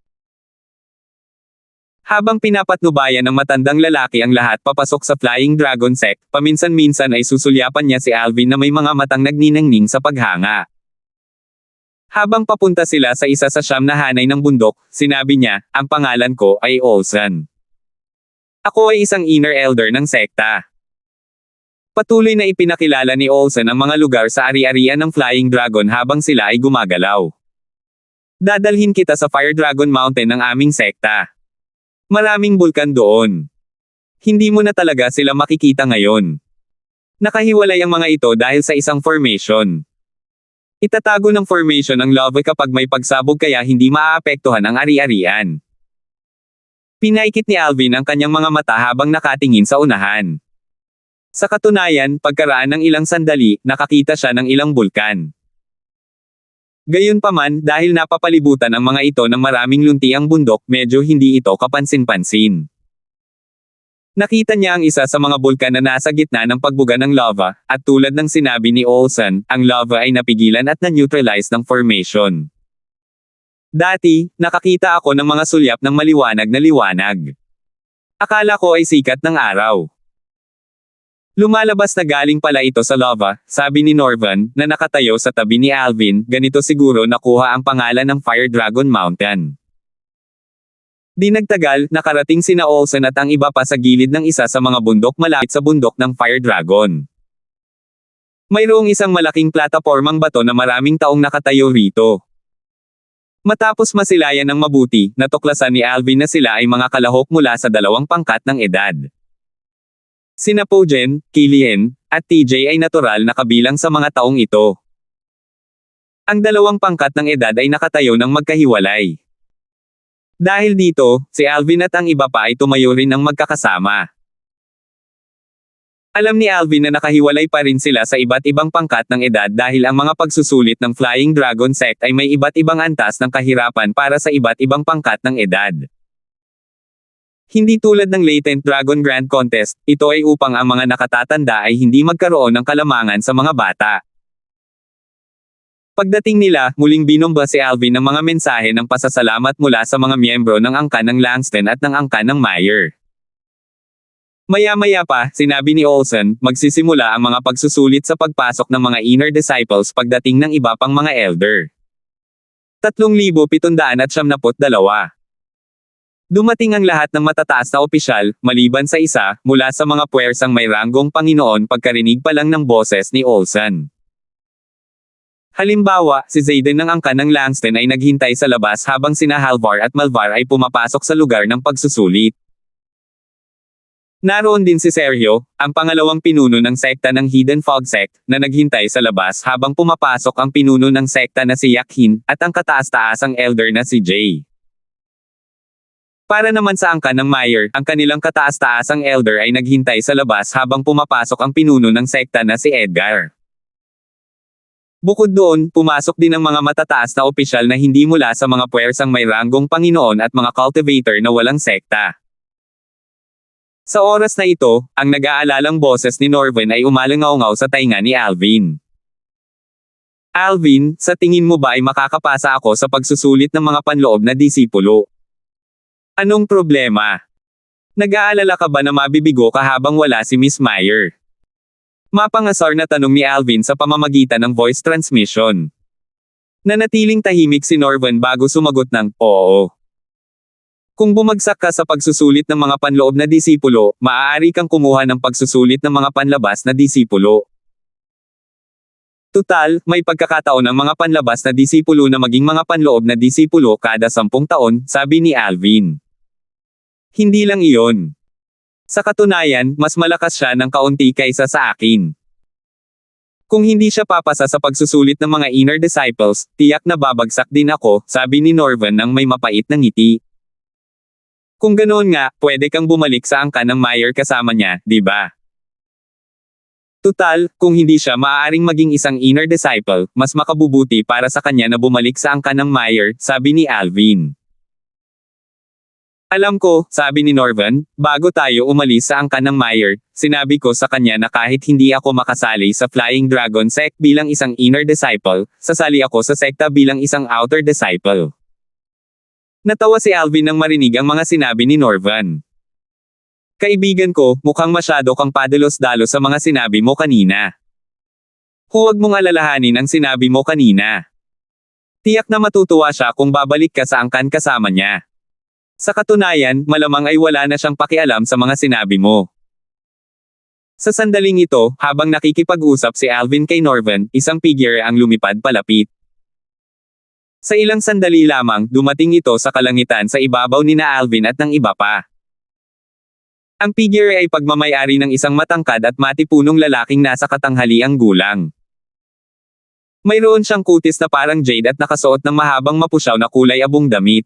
Habang pinapatnubayan ng matandang lalaki ang lahat papasok sa Flying Dragon Sect, paminsan-minsan ay susulyapan niya si Alvin na may mga matang nagniningning sa paghanga. Habang papunta sila sa isa sa 9 na hanay ng bundok, sinabi niya, ang pangalan ko ay Olsen. Ako ay isang Inner Elder ng sekta. Patuloy na ipinakilala ni Olsen ang mga lugar sa ari-arian ng Flying Dragon habang sila ay gumagalaw. Dadalhin kita sa Fire Dragon Mountain ng aming sekta. Maraming bulkan doon. Hindi mo na talaga sila makikita ngayon. Nakahiwalay ang mga ito dahil sa isang formation. Itatago ng formation ang lava kapag may pagsabog kaya hindi maaapektuhan ang ari-arian. Pinaikit ni Alvin ang kanyang mga mata habang nakatingin sa unahan. Sa katunayan, pagkaraan ng ilang sandali, nakakita siya ng ilang bulkan. Gayunpaman, dahil napapalibutan ang mga ito ng maraming luntiang bundok, medyo hindi ito kapansin-pansin. Nakita niya ang isa sa mga bulkan na nasa gitna ng pagbuga ng lava, at tulad ng sinabi ni Olsen, ang lava ay napigilan at na-neutralize ng formation. Dati, nakakita ako ng mga sulyap ng maliwanag na liwanag. Akala ko ay sikat ng araw. Lumalabas na galing pala ito sa lava, sabi ni Norvan, na nakatayo sa tabi ni Alvin, ganito siguro nakuha ang pangalan ng Fire Dragon Mountain. Di nagtagal, nakarating sina Olsen at ang iba pa sa gilid ng isa sa mga bundok malapit sa bundok ng Fire Dragon. Mayroong isang malaking platapormang bato na maraming taong nakatayo rito. Matapos masilayan ng mabuti, natuklasan ni Alvin na sila ay mga kalahok mula sa dalawang pangkat ng edad. Sina Pojen, Killian, at TJ ay natural na kabilang sa mga taong ito. Ang dalawang pangkat ng edad ay nakatayo ng magkahiwalay. Dahil dito, si Alvin at ang iba pa ay tumayo rin ng magkakasama. Alam ni Alvin na nakahiwalay pa rin sila sa iba't ibang pangkat ng edad dahil ang mga pagsusulit ng Flying Dragon Sect ay may iba't ibang antas ng kahirapan para sa iba't ibang pangkat ng edad. Hindi tulad ng Latent Dragon Grand Contest, ito ay upang ang mga nakatatanda ay hindi magkaroon ng kalamangan sa mga bata. Pagdating nila, muling binomba si Alvin ng mga mensahe ng pasasalamat mula sa mga miyembro ng angkan ng Langston at ng angkan ng Meyer. Maya-maya pa, sinabi ni Olsen, magsisimula ang mga pagsusulit sa pagpasok ng mga inner disciples pagdating ng iba pang mga elder. 3,772. Dumating ang lahat ng matataas na opisyal, maliban sa isa, mula sa mga puwersang may ranggong Panginoon pagkarinig pa lang ng boses ni Olsen. Halimbawa, si Zayden ng angkan ng Langston ay naghintay sa labas habang sina Halvar at Malvar ay pumapasok sa lugar ng pagsusulit. Naroon din si Sergio, ang pangalawang pinuno ng sekta ng Hidden Fog Sect, na naghintay sa labas habang pumapasok ang pinuno ng sekta na si Yakhin, at ang kataas-taasang elder na si Jay. Para naman sa angkan ng Meyer, ang kanilang kataas-taasang elder ay naghintay sa labas habang pumapasok ang pinuno ng sekta na si Edgar. Bukod doon, pumasok din ang mga matataas na opisyal na hindi mula sa mga puwersang may ranggong Panginoon at mga cultivator na walang sekta. Sa oras na ito, ang nag-aalalang boses ni Norvan ay umalangaw-ngaw sa tainga ni Alvin. Alvin, sa tingin mo ba ay makakapasa ako sa pagsusulit ng mga panloob na disipulo? Anong problema? Nag-aalala ka ba na mabibigo ka habang wala si Miss Meyer? Mapangasar na tanong ni Alvin sa pamamagitan ng voice transmission. Nanatiling tahimik si Norvan bago sumagot ng, oo. Kung bumagsak ka sa pagsusulit ng mga panloob na disipulo, maaari kang kumuha ng pagsusulit ng mga panlabas na disipulo. Tutal, may pagkakataon ng mga panlabas na disipulo na maging mga panloob na disipulo kada 10 taon, sabi ni Alvin. Hindi lang iyon. Sa katunayan, mas malakas siya ng kaunti kaysa sa akin. Kung hindi siya papasa sa pagsusulit ng mga inner disciples, tiyak na babagsak din ako, sabi ni Norvan nang may mapait na ngiti. Kung ganoon nga, pwede kang bumalik sa angkan ng Meyer kasama niya, di ba? Tutal, kung hindi siya maaaring maging isang inner disciple, mas makabubuti para sa kanya na bumalik sa angkan ng Meyer, sabi ni Alvin. Alam ko, sabi ni Norvan, bago tayo umalis sa angkan ng Meyer, sinabi ko sa kanya na kahit hindi ako makasali sa Flying Dragon Sect bilang isang inner disciple, sasali ako sa sekta bilang isang outer disciple. Natawa si Alvin nang marinig ang mga sinabi ni Norvan. Kaibigan ko, mukhang masyado kang padalos-dalos sa mga sinabi mo kanina. Huwag mong alalahanin ang sinabi mo kanina. Tiyak na matutuwa siya kung babalik ka sa angkan kasama niya. Sa katunayan, malamang ay wala na siyang pakialam sa mga sinabi mo. Sa sandaling ito, habang nakikipag-usap si Alvin kay Norvan, isang figure ang lumipad palapit. Sa ilang sandali lamang, dumating ito sa kalangitan sa ibabaw ni na Alvin at ng iba pa. Ang figure ay pagmamayari ng isang matangkad at matipunong lalaking nasa katanghaliang gulang. Mayroon siyang kutis na parang jade at nakasuot ng mahabang mapusyaw na kulay abong damit.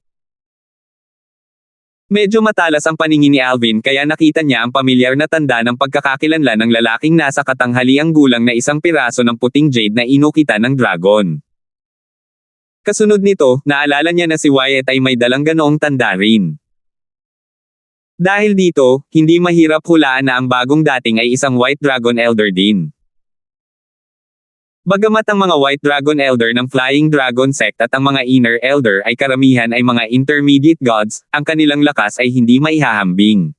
Medyo matalas ang paningin ni Alvin kaya nakita niya ang pamilyar na tanda ng pagkakakilanlan ng lalaking nasa katanghaliang gulang na isang piraso ng puting jade na inukitan ng dragon. Kasunod nito, naalala niya na si Wyatt ay may dalang ganoong tanda rin. Dahil dito, hindi mahirap hulaan na ang bagong dating ay isang White Dragon Elder din. Bagamat ang mga White Dragon Elder ng Flying Dragon Sect at ang mga Inner Elder ay karamihan ay mga intermediate gods, ang kanilang lakas ay hindi maihahambing.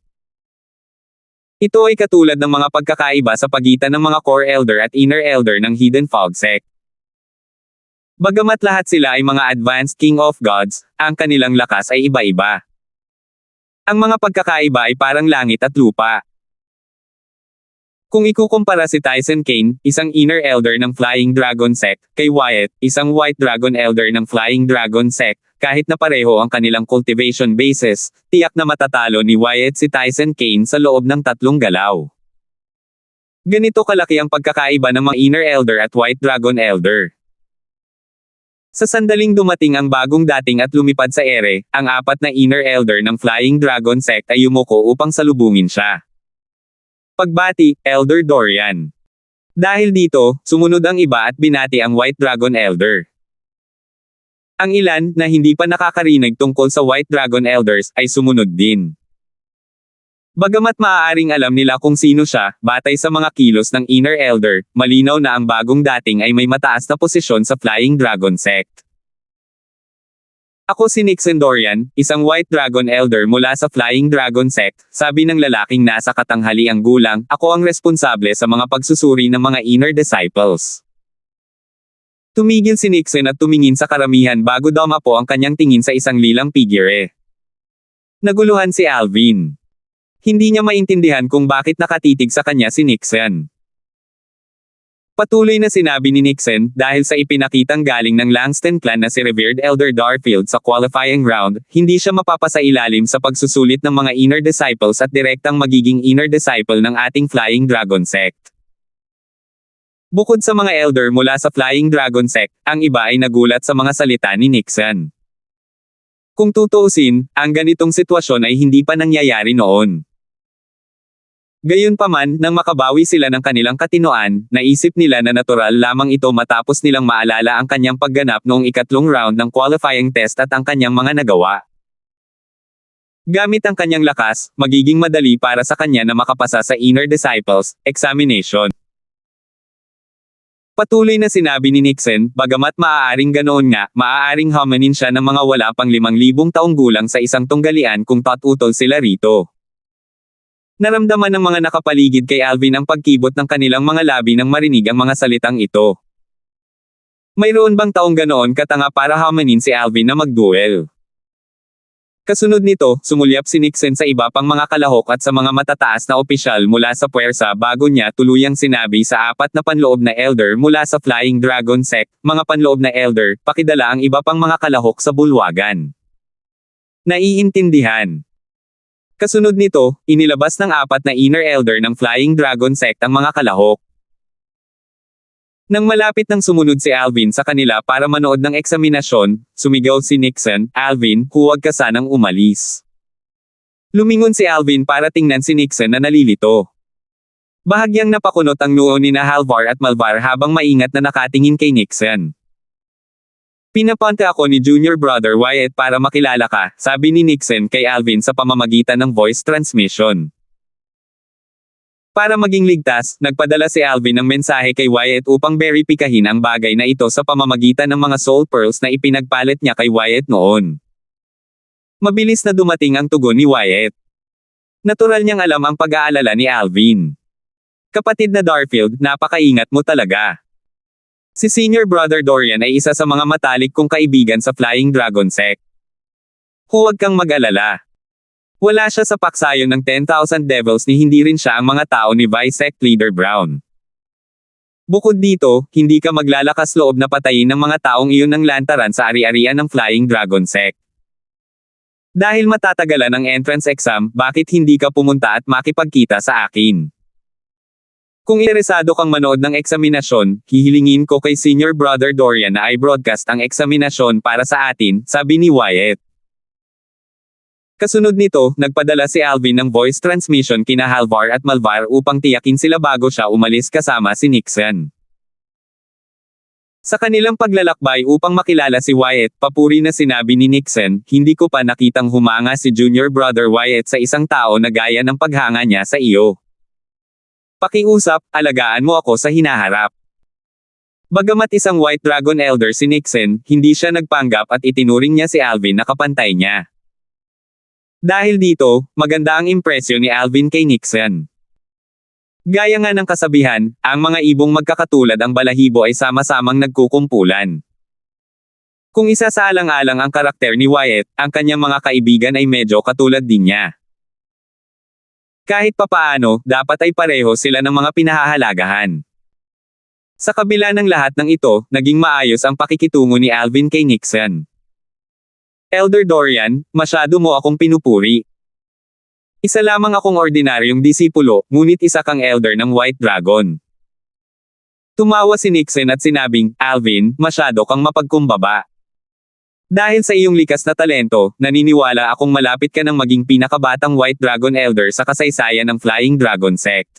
Ito ay katulad ng mga pagkakaiba sa pagitan ng mga Core Elder at Inner Elder ng Hidden Fog Sect. Bagamat lahat sila ay mga Advanced King of Gods, ang kanilang lakas ay iba-iba. Ang mga pagkakaiba ay parang langit at lupa. Kung ikukumpara si Tyson Kane, isang Inner Elder ng Flying Dragon Sect, kay Wyatt, isang White Dragon Elder ng Flying Dragon Sect, kahit na pareho ang kanilang cultivation bases, tiyak na matatalo ni Wyatt si Tyson Kane sa loob ng 3 galaw. Ganito kalaki ang pagkakaiba ng mga Inner Elder at White Dragon Elder. Sa sandaling dumating ang bagong dating at lumipad sa ere, ang 4 na Inner Elder ng Flying Dragon Sect ay yumuko upang salubungin siya. Pagbati, Elder Dorian. Dahil dito, sumunod ang iba at binati ang White Dragon Elder. Ang ilan, na hindi pa nakakarinig tungkol sa White Dragon Elders, ay sumunod din. Bagamat maaaring alam nila kung sino siya, batay sa mga kilos ng Inner Elder, malinaw na ang bagong dating ay may mataas na posisyon sa Flying Dragon Sect. Ako si Nixon Dorian, isang White Dragon Elder mula sa Flying Dragon Sect, sabi ng lalaking nasa katanghaliang gulang, ako ang responsable sa mga pagsusuri ng mga Inner Disciples. Tumigil si Nixon at tumingin sa karamihan bago dumapo ang kanyang tingin sa isang lilang figure. Naguluhan si Alvin. Hindi niya maintindihan kung bakit nakatitig sa kanya si Nixon. Patuloy na sinabi ni Nixon, dahil sa ipinakitang galing ng Langston clan na si Revered Elder Darfield sa qualifying round, hindi siya mapapasailalim sa pagsusulit ng mga Inner Disciples at direktang magiging Inner Disciple ng ating Flying Dragon Sect. Bukod sa mga Elder mula sa Flying Dragon Sect, ang iba ay nagulat sa mga salita ni Nixon. Kung tutuusin, ang ganitong sitwasyon ay hindi pa nangyayari noon. Gayunpaman, nang makabawi sila ng kanilang katinoan, naisip nila na natural lamang ito matapos nilang maalala ang kanyang pagganap noong 3 round ng qualifying test at ang kanyang mga nagawa. Gamit ang kanyang lakas, magiging madali para sa kanya na makapasa sa Inner Disciples examination. Patuloy na sinabi ni Nixon, bagamat maaaring ganoon nga, maaaring hamanin siya ng mga wala pang 5,000 taong gulang sa isang tunggalian kung tutol sila rito. Naramdaman ng mga nakapaligid kay Alvin ang pagkibot ng kanilang mga labi nang marinig ang mga salitang ito. Mayroon bang taong ganoon katanga para hamanin si Alvin na magduel? Kasunod nito, sumulyap si Nixon sa iba pang mga kalahok at sa mga matataas na opisyal mula sa puwersa bago niya tuluyang sinabi sa 4 na panloob na elder mula sa Flying Dragon Sect, mga panloob na elder, pakidala ang iba pang mga kalahok sa bulwagan. Naiintindihan. Kasunod nito, inilabas ng 4 na Inner Elder ng Flying Dragon Sect ang mga kalahok. Nang malapit nang sumunod si Alvin sa kanila para manood ng eksaminasyon, sumigaw si Nixon, Alvin, huwag ka sanang umalis. Lumingon si Alvin para tingnan si Nixon na nalilito. Bahagyang napakunot ang noo ni na Halvar at Malvar habang maingat na nakatingin kay Nixon. Pinapunta ako ni Junior Brother Wyatt para makilala ka, sabi ni Nixon kay Alvin sa pamamagitan ng voice transmission. Para maging ligtas, nagpadala si Alvin ng mensahe kay Wyatt upang beripikahin ang bagay na ito sa pamamagitan ng mga soul pearls na ipinagpalit niya kay Wyatt noon. Mabilis na dumating ang tugon ni Wyatt. Natural niyang alam ang pag-aalala ni Alvin. Kapatid na Darfield, napakaingat mo talaga. Si Senior Brother Dorian ay isa sa mga matalik kong kaibigan sa Flying Dragon Sect. Huwag kang mag-alala. Wala siya sa paksayon ng 10,000 Devils ni hindi rin siya ang mga tao ni Vice Sect Leader Brown. Bukod dito, hindi ka maglalakas loob na patayin ng mga taong iyon ng lantaran sa ari-arian ng Flying Dragon Sect. Dahil matatagalan ang entrance exam, bakit hindi ka pumunta at makipagkita sa akin? Kung interesado kang manood ng eksaminasyon, hihilingin ko kay Senior Brother Dorian na i-broadcast ang eksaminasyon para sa atin, sabi ni Wyatt. Kasunod nito, nagpadala si Alvin ng voice transmission kina Halvar at Malvar upang tiyakin sila bago siya umalis kasama si Nixon. Sa kanilang paglalakbay upang makilala si Wyatt, papuri na sinabi ni Nixon, hindi ko pa nakitang humanga si Junior Brother Wyatt sa isang tao na gaya ng paghanga niya sa iyo. Pakiusap, alagaan mo ako sa hinaharap. Bagamat isang White Dragon Elder si Nixon, hindi siya nagpanggap at itinuring niya si Alvin na kapantay niya. Dahil dito, maganda ang impresyon ni Alvin kay Nixon. Gaya nga ng kasabihan, ang mga ibong magkakatulad ang balahibo ay sama-samang nagkukumpulan. Kung isa sa alang-alang ang karakter ni Wyatt, ang kanyang mga kaibigan ay medyo katulad din niya. Kahit papaano, dapat ay pareho sila ng mga pinahahalagahan. Sa kabila ng lahat ng ito, naging maayos ang pakikitungo ni Alvin kay Nixon. Elder Dorian, masyado mo akong pinupuri. Isa lamang akong ordinaryong disipulo, ngunit isa kang elder ng White Dragon. Tumawa si Nixon at sinabing, Alvin, masyado kang mapagkumbaba. Dahil sa iyong likas na talento, naniniwala akong malapit ka ng maging pinakabatang White Dragon Elder sa kasaysayan ng Flying Dragon Sect.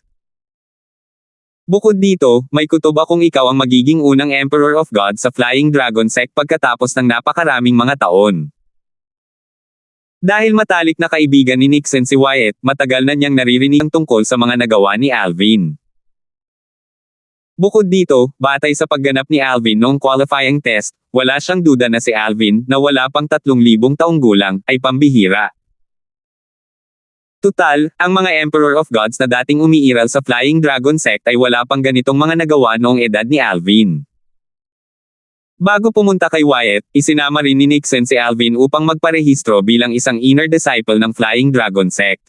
Bukod dito, may kutob akong ikaw ang magiging unang Emperor of God sa Flying Dragon Sect pagkatapos ng napakaraming mga taon. Dahil matalik na kaibigan ni Nixon si Wyatt, matagal na niyang naririnig ang tungkol sa mga nagawa ni Alvin. Bukod dito, batay sa pagganap ni Alvin noong qualifying test, wala siyang duda na si Alvin, na wala pang 3,000 taong gulang, ay pambihira. Tutal, ang mga Emperor of Gods na dating umiiral sa Flying Dragon Sect ay wala pang ganitong mga nagawa noong edad ni Alvin. Bago pumunta kay Wyatt, isinama rin ni Nixon si Alvin upang magparehistro bilang isang inner disciple ng Flying Dragon Sect.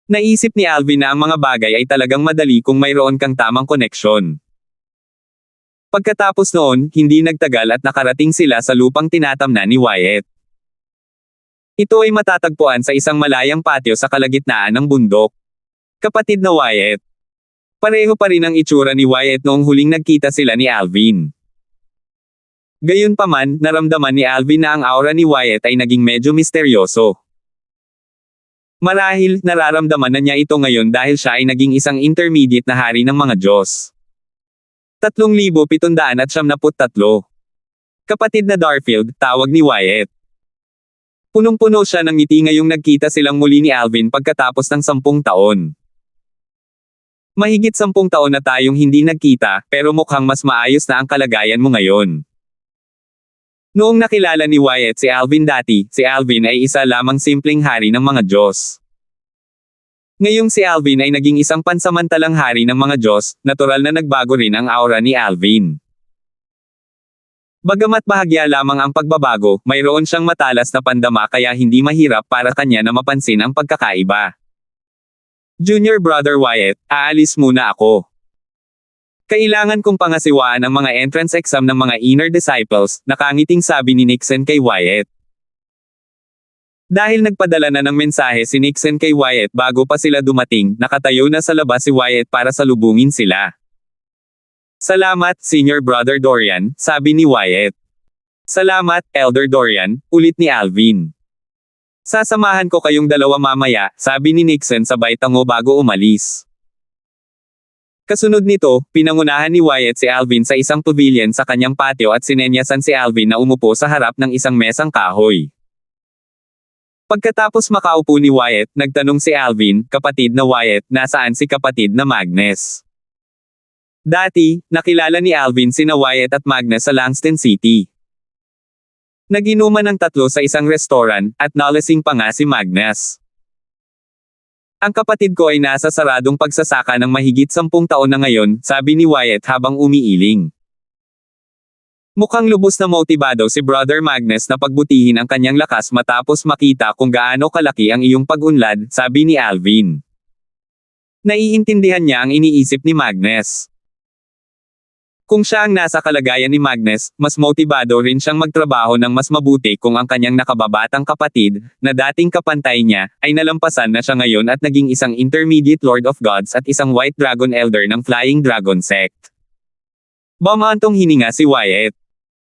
Naisip ni Alvin na ang mga bagay ay talagang madali kung mayroon kang tamang koneksyon. Pagkatapos noon, hindi nagtagal at nakarating sila sa lupang tinatamnan ni Wyatt. Ito ay matatagpuan sa isang malayang patio sa kalagitnaan ng bundok. Kapatid na Wyatt. Pareho pa rin ang itsura ni Wyatt noong huling nagkita sila ni Alvin. Gayunpaman, naramdaman ni Alvin na ang aura ni Wyatt ay naging medyo misteryoso. Marahil, nararamdaman na niya ito ngayon dahil siya ay naging isang intermediate na hari ng mga Diyos. 3,773. Kapatid na Darfield, tawag ni Wyatt. Punong-puno siya ng ngiti ngayong nagkita silang muli ni Alvin pagkatapos ng 10 taon. Mahigit 10 taon na tayong hindi nagkita, pero mukhang mas maayos na ang kalagayan mo ngayon. Noong nakilala ni Wyatt si Alvin dati, si Alvin ay isa lamang simpleng hari ng mga Diyos. Ngayong si Alvin ay naging isang pansamantalang hari ng mga Diyos, natural na nagbago rin ang aura ni Alvin. Bagamat bahagya lamang ang pagbabago, mayroon siyang matalas na pandama kaya hindi mahirap para kanya na mapansin ang pagkakaiba. Junior Brother Wyatt, aalis muna ako. Kailangan kong pangasiwaan ang mga entrance exam ng mga inner disciples, nakangiting sabi ni Nixon kay Wyatt. Dahil nagpadala na ng mensahe si Nixon kay Wyatt bago pa sila dumating, nakatayo na sa labas si Wyatt para salubungin sila. Salamat, Senior Brother Dorian, sabi ni Wyatt. Salamat, Elder Dorian, ulit ni Alvin. Sasamahan ko kayong dalawa mamaya, sabi ni Nixon sabay tango bago umalis. Kasunod nito, pinangunahan ni Wyatt si Alvin sa isang pavilion sa kanyang patio at sinenyasan si Alvin na umupo sa harap ng isang mesang kahoy. Pagkatapos makaupo ni Wyatt, nagtanong si Alvin, kapatid na Wyatt, nasaan si kapatid na Magnus? Dati, nakilala ni Alvin sina Wyatt at Magnus sa Langston City. Nag-inuman ng 3 sa isang restaurant, at nalasing pa nga si Magnus. Ang kapatid ko ay nasa saradong pagsasaka ng mahigit 10 taon na ngayon, sabi ni Wyatt habang umiiling. Mukhang lubos na motibado si Brother Magnus na pagbutihin ang kanyang lakas matapos makita kung gaano kalaki ang iyong pag-unlad, sabi ni Alvin. Naiintindihan niya ang iniisip ni Magnus. Kung siya ang nasa kalagayan ni Magnus, mas motibado rin siyang magtrabaho ng mas mabuti kung ang kanyang nakababatang kapatid, na dating kapantay niya, ay nalampasan na siya ngayon at naging isang intermediate Lord of Gods at isang White Dragon Elder ng Flying Dragon Sect. Bumantong hininga si Wyatt.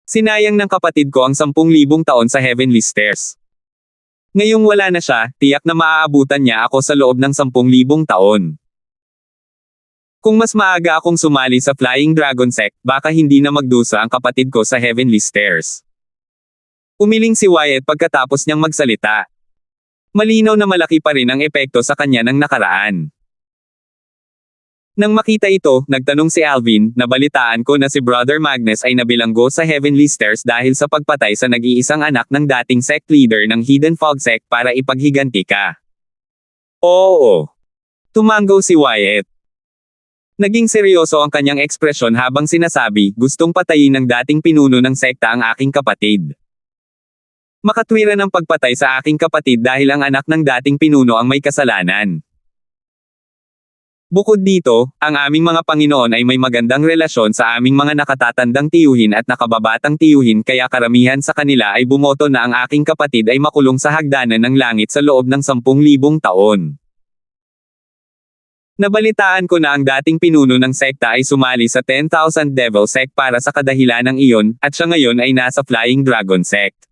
Sinayang ng kapatid ko ang 10,000 taon sa Heavenly Stairs. Ngayong wala na siya, tiyak na maaabutan niya ako sa loob ng 10,000 taon. Kung mas maaga akong sumali sa Flying Dragon Sect, baka hindi na magdusa ang kapatid ko sa Heavenly Stairs. Umiling si Wyatt pagkatapos niyang magsalita. Malinaw na malaki pa rin ang epekto sa kanya ng nakaraan. Nang makita ito, nagtanong si Alvin, nabalitaan ko na si Brother Magnus ay nabilanggo sa Heavenly Stairs dahil sa pagpatay sa nag-iisang anak ng dating sect leader ng Hidden Fog Sect para ipaghiganti ka. Oo. Tumanggaw si Wyatt. Naging seryoso ang kanyang ekspresyon habang sinasabi, gustong patayin ng dating pinuno ng sekta ang aking kapatid. Makatwiran ang pagpatay sa aking kapatid dahil ang anak ng dating pinuno ang may kasalanan. Bukod dito, ang aming mga Panginoon ay may magandang relasyon sa aming mga nakatatandang tiyuhin at nakababatang tiyuhin kaya karamihan sa kanila ay bumoto na ang aking kapatid ay makulong sa hagdanan ng langit sa loob ng 10,000 taon. Nabalitaan ko na ang dating pinuno ng sekta ay sumali sa 10,000 Devil Sect para sa kadahilanang iyon, at siya ngayon ay nasa Flying Dragon Sect.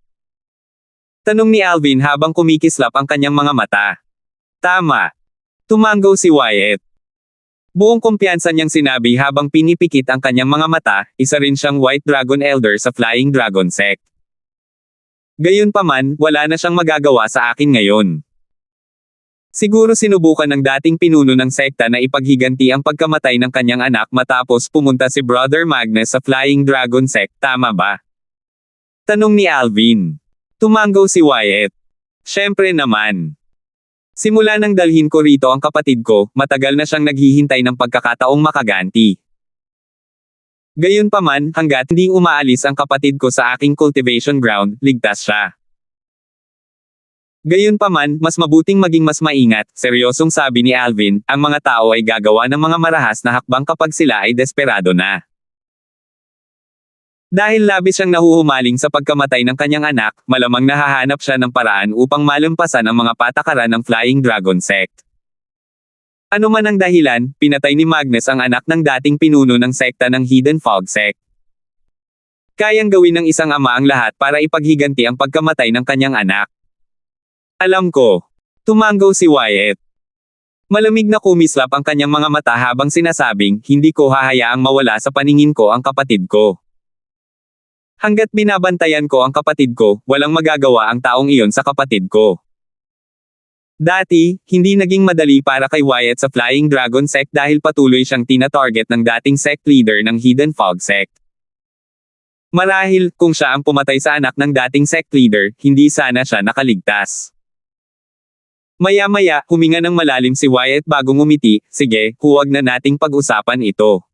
Tanong ni Alvin habang kumikislap ang kanyang mga mata. Tama. Tumanggaw si Wyatt. Buong kumpiyansa niyang sinabi habang pinipikit ang kanyang mga mata, isa rin siyang White Dragon Elder sa Flying Dragon Sect. Gayunpaman, wala na siyang magagawa sa akin ngayon. Siguro sinubukan ng dating pinuno ng sekta na ipaghiganti ang pagkamatay ng kanyang anak matapos pumunta si Brother Magnus sa Flying Dragon Sect, tama ba? Tanong ni Alvin. Tumanggaw si Wyatt. Siyempre naman. Simula nang dalhin ko rito ang kapatid ko, matagal na siyang naghihintay ng pagkakataong makaganti. Gayunpaman, hanggat hindi umaalis ang kapatid ko sa aking cultivation ground, ligtas siya. Gayunpaman, mas mabuting maging mas maingat, seryosong sabi ni Alvin, ang mga tao ay gagawa ng mga marahas na hakbang kapag sila ay desperado na. Dahil labis siyang nahuhumaling sa pagkamatay ng kanyang anak, malamang nahahanap siya ng paraan upang malampasan ang mga patakaran ng Flying Dragon Sect. Ano man ang dahilan, pinatay ni Magnus ang anak ng dating pinuno ng sekta ng Hidden Fog Sect. Kayang gawin ng isang ama ang lahat para ipaghiganti ang pagkamatay ng kanyang anak. Alam ko. Tumanggaw si Wyatt. Malamig na kumislap ang kanyang mga mata habang sinasabing, hindi ko hahayaang mawala sa paningin ko ang kapatid ko. Hanggat binabantayan ko ang kapatid ko, walang magagawa ang taong iyon sa kapatid ko. Dati, hindi naging madali para kay Wyatt sa Flying Dragon Sect dahil patuloy siyang tina-target ng dating sect leader ng Hidden Fog Sect. Marahil, kung siya ang pumatay sa anak ng dating sect leader, hindi sana siya nakaligtas. Maya-maya, huminga ng malalim si Wyatt bago ngumiti, sige, huwag na nating pag-usapan ito.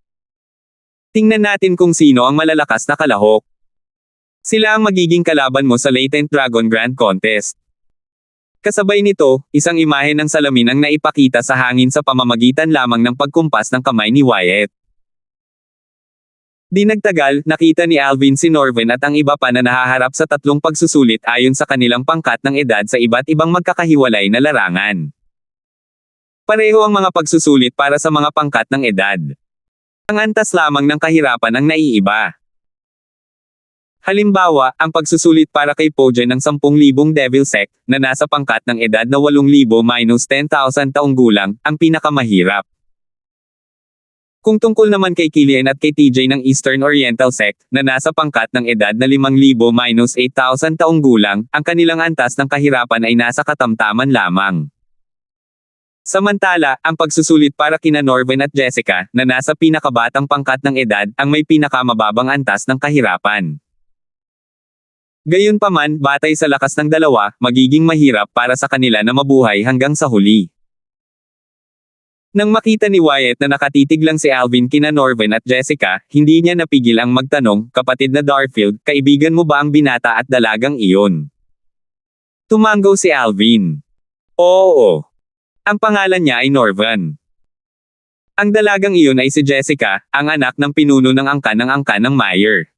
Tingnan natin kung sino ang malalakas na kalahok. Sila ang magiging kalaban mo sa Latent Dragon Grand Contest. Kasabay nito, isang imahe ng salamin ang naipakita sa hangin sa pamamagitan lamang ng pagkumpas ng kamay ni Wyatt. Di nagtagal, nakita ni Alvin si Norvin at ang iba pa na nahaharap sa tatlong pagsusulit ayon sa kanilang pangkat ng edad sa iba't ibang magkakahiwalay na larangan. Pareho ang mga pagsusulit para sa mga pangkat ng edad. Ang antas lamang ng kahirapan ang naiiba. Halimbawa, ang pagsusulit para kay Pojen ng 10,000 Devil Sect, na nasa pangkat ng edad na 8,000-10,000 taong gulang, ang pinakamahirap. Kung tungkol naman kay Killian at kay TJ ng Eastern Oriental Sect, na nasa pangkat ng edad na 5,000-8,000 taong gulang, ang kanilang antas ng kahirapan ay nasa katamtaman lamang. Samantala, ang pagsusulit para kina Norvin at Jessica, na nasa pinakabatang pangkat ng edad, ang may pinakamababang antas ng kahirapan. Gayunpaman, batay sa lakas ng dalawa, magiging mahirap para sa kanila na mabuhay hanggang sa huli. Nang makita ni Wyatt na nakatitig lang si Alvin kina Norvin at Jessica, hindi niya napigil ang magtanong, kapatid na Darfield, kaibigan mo ba ang binata at dalagang iyon? Tumanggaw si Alvin. Oo. Ang pangalan niya ay Norvin. Ang dalagang iyon ay si Jessica, ang anak ng pinuno ng angkan ng Meyer.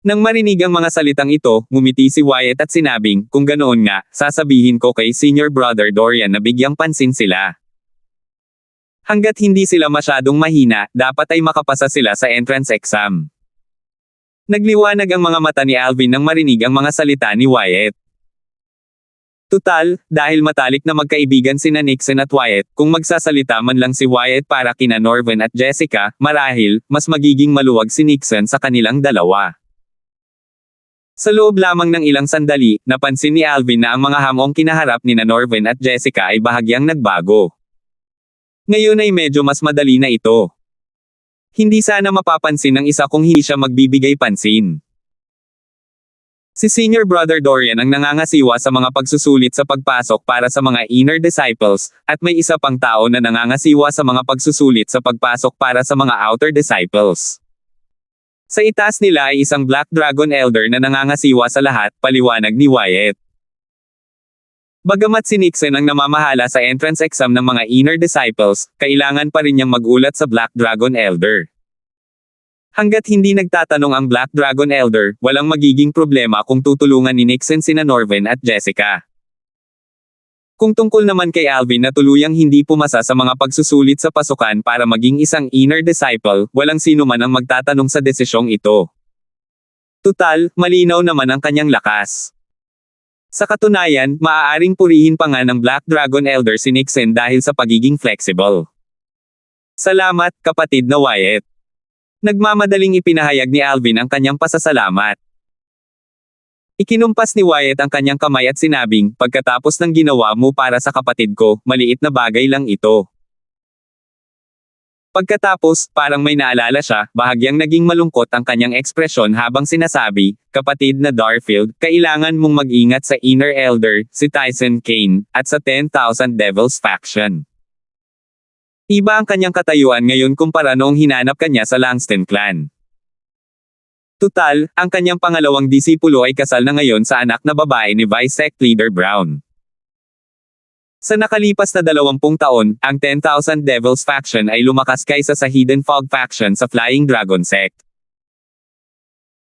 Nang marinig ang mga salitang ito, ngumiti si Wyatt at sinabing, kung ganoon nga, sasabihin ko kay Senior Brother Dorian na bigyang pansin sila. Hanggat hindi sila masyadong mahina, dapat ay makapasa sila sa entrance exam. Nagliwanag ang mga mata ni Alvin nang marinig ang mga salita ni Wyatt. Tutal, dahil matalik na magkaibigan sina Nixon at Wyatt, kung magsasalita man lang si Wyatt para kina Norvin at Jessica, marahil, mas magiging maluwag si Nixon sa kanilang dalawa. Sa loob lamang ng ilang sandali, napansin ni Alvin na ang mga hamong kinaharap ni Norvin at Jessica ay bahagyang nagbago. Ngayon ay medyo mas madali na ito. Hindi sana mapapansin ng isa kung hindi siya magbibigay pansin. Si Senior Brother Dorian ang nangangasiwa sa mga pagsusulit sa pagpasok para sa mga inner disciples, at may isa pang tao na nangangasiwa sa mga pagsusulit sa pagpasok para sa mga outer disciples. Sa itaas nila ay isang Black Dragon Elder na nangangasiwa sa lahat, paliwanag ni Wyatt. Bagamat si Nixon ang namamahala sa entrance exam ng mga inner disciples, kailangan pa rin niyang magulat sa Black Dragon Elder. Hanggat hindi nagtatanong ang Black Dragon Elder, walang magiging problema kung tutulungan ni Nixon sina Norvin at Jessica. Kung tungkol naman kay Alvin na tuluyang hindi pumasa sa mga pagsusulit sa pasukan para maging isang inner disciple, walang sino man ang magtatanong sa desisyong ito. Tutal, malinaw naman ang kanyang lakas. Sa katunayan, maaaring purihin pa nga ng Black Dragon Elder si Nixon dahil sa pagiging flexible. Salamat, kapatid na Wyatt. Nagmamadaling ipinahayag ni Alvin ang kanyang pasasalamat. Ikinumpas ni Wyatt ang kanyang kamay at sinabing, pagkatapos ng ginawa mo para sa kapatid ko, maliit na bagay lang ito. Pagkatapos, parang may naalala siya, bahagyang naging malungkot ang kanyang ekspresyon habang sinasabi, kapatid na Darfield, kailangan mong mag-ingat sa Inner Elder, si Tyson Kane, at sa 10,000 Devils Faction. Iba ang kanyang katayuan ngayon kumpara noong hinanap kanya sa Langston Clan. Tutal, ang kanyang pangalawang disipulo ay kasal na ngayon sa anak na babae ni Vice Sect Leader Brown. Sa nakalipas na 20 taon, ang 10,000 Devils Faction ay lumakas kaysa sa Hidden Fog Faction sa Flying Dragon Sect.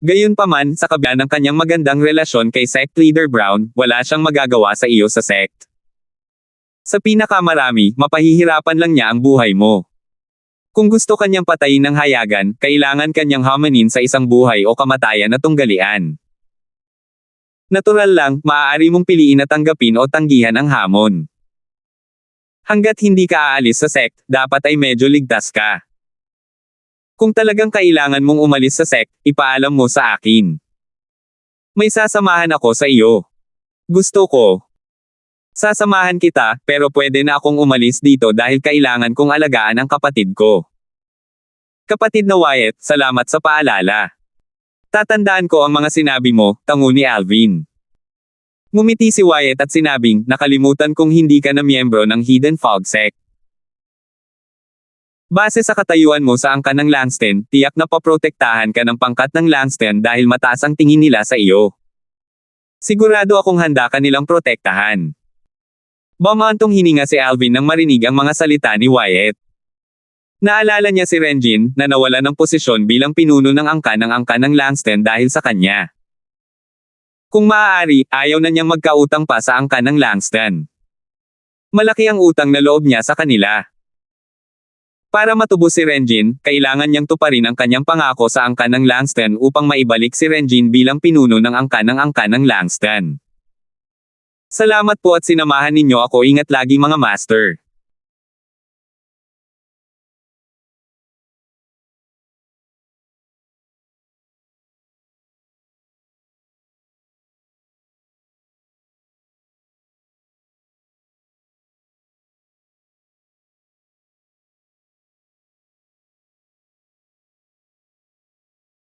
Gayunpaman, sa kabila ng kanyang magandang relasyon kay Sect Leader Brown, wala siyang magagawa sa iyo sa sect. Sa pinakamarami, mapahihirapan lang niya ang buhay mo. Kung gusto kanyang patayin ng hayagan, kailangan kanyang hamanin sa isang buhay o kamatayan na tunggalian. Natural lang, maaari mong piliin na tanggapin o tanggihan ang hamon. Hanggat hindi ka aalis sa sect, dapat ay medyo ligtas ka. Kung talagang kailangan mong umalis sa sect, ipaalam mo sa akin. May sasamahan ako sa iyo. Gusto ko. Sasamahan kita, pero pwede na akong umalis dito dahil kailangan kong alagaan ang kapatid ko. Kapatid na Wyatt, salamat sa paalala. Tatandaan ko ang mga sinabi mo, tango ni Alvin. Ngumiti si Wyatt at sinabing, nakalimutan kong hindi ka na miyembro ng Hidden Fog Sect. Base sa katayuan mo sa angkan ng Langston, tiyak na paprotektahan ka ng pangkat ng Langston dahil mataas ang tingin nila sa iyo. Sigurado akong handa ka nilang protektahan. Bumantong hininga si Alvin nang marinig ang mga salita ni Wyatt. Naalala niya si Renjin, na nawala ng posisyon bilang pinuno ng angkan ng Langston dahil sa kanya. Kung maaari, ayaw na niyang magkautang pa sa angkan ng Langston. Malaki ang utang na loob niya sa kanila. Para matubos si Renjin, kailangan niyang tuparin ang kanyang pangako sa angkan ng Langston upang maibalik si Renjin bilang pinuno ng angkan ng Langston. Salamat po at sinamahan ninyo ako, ingat lagi mga master.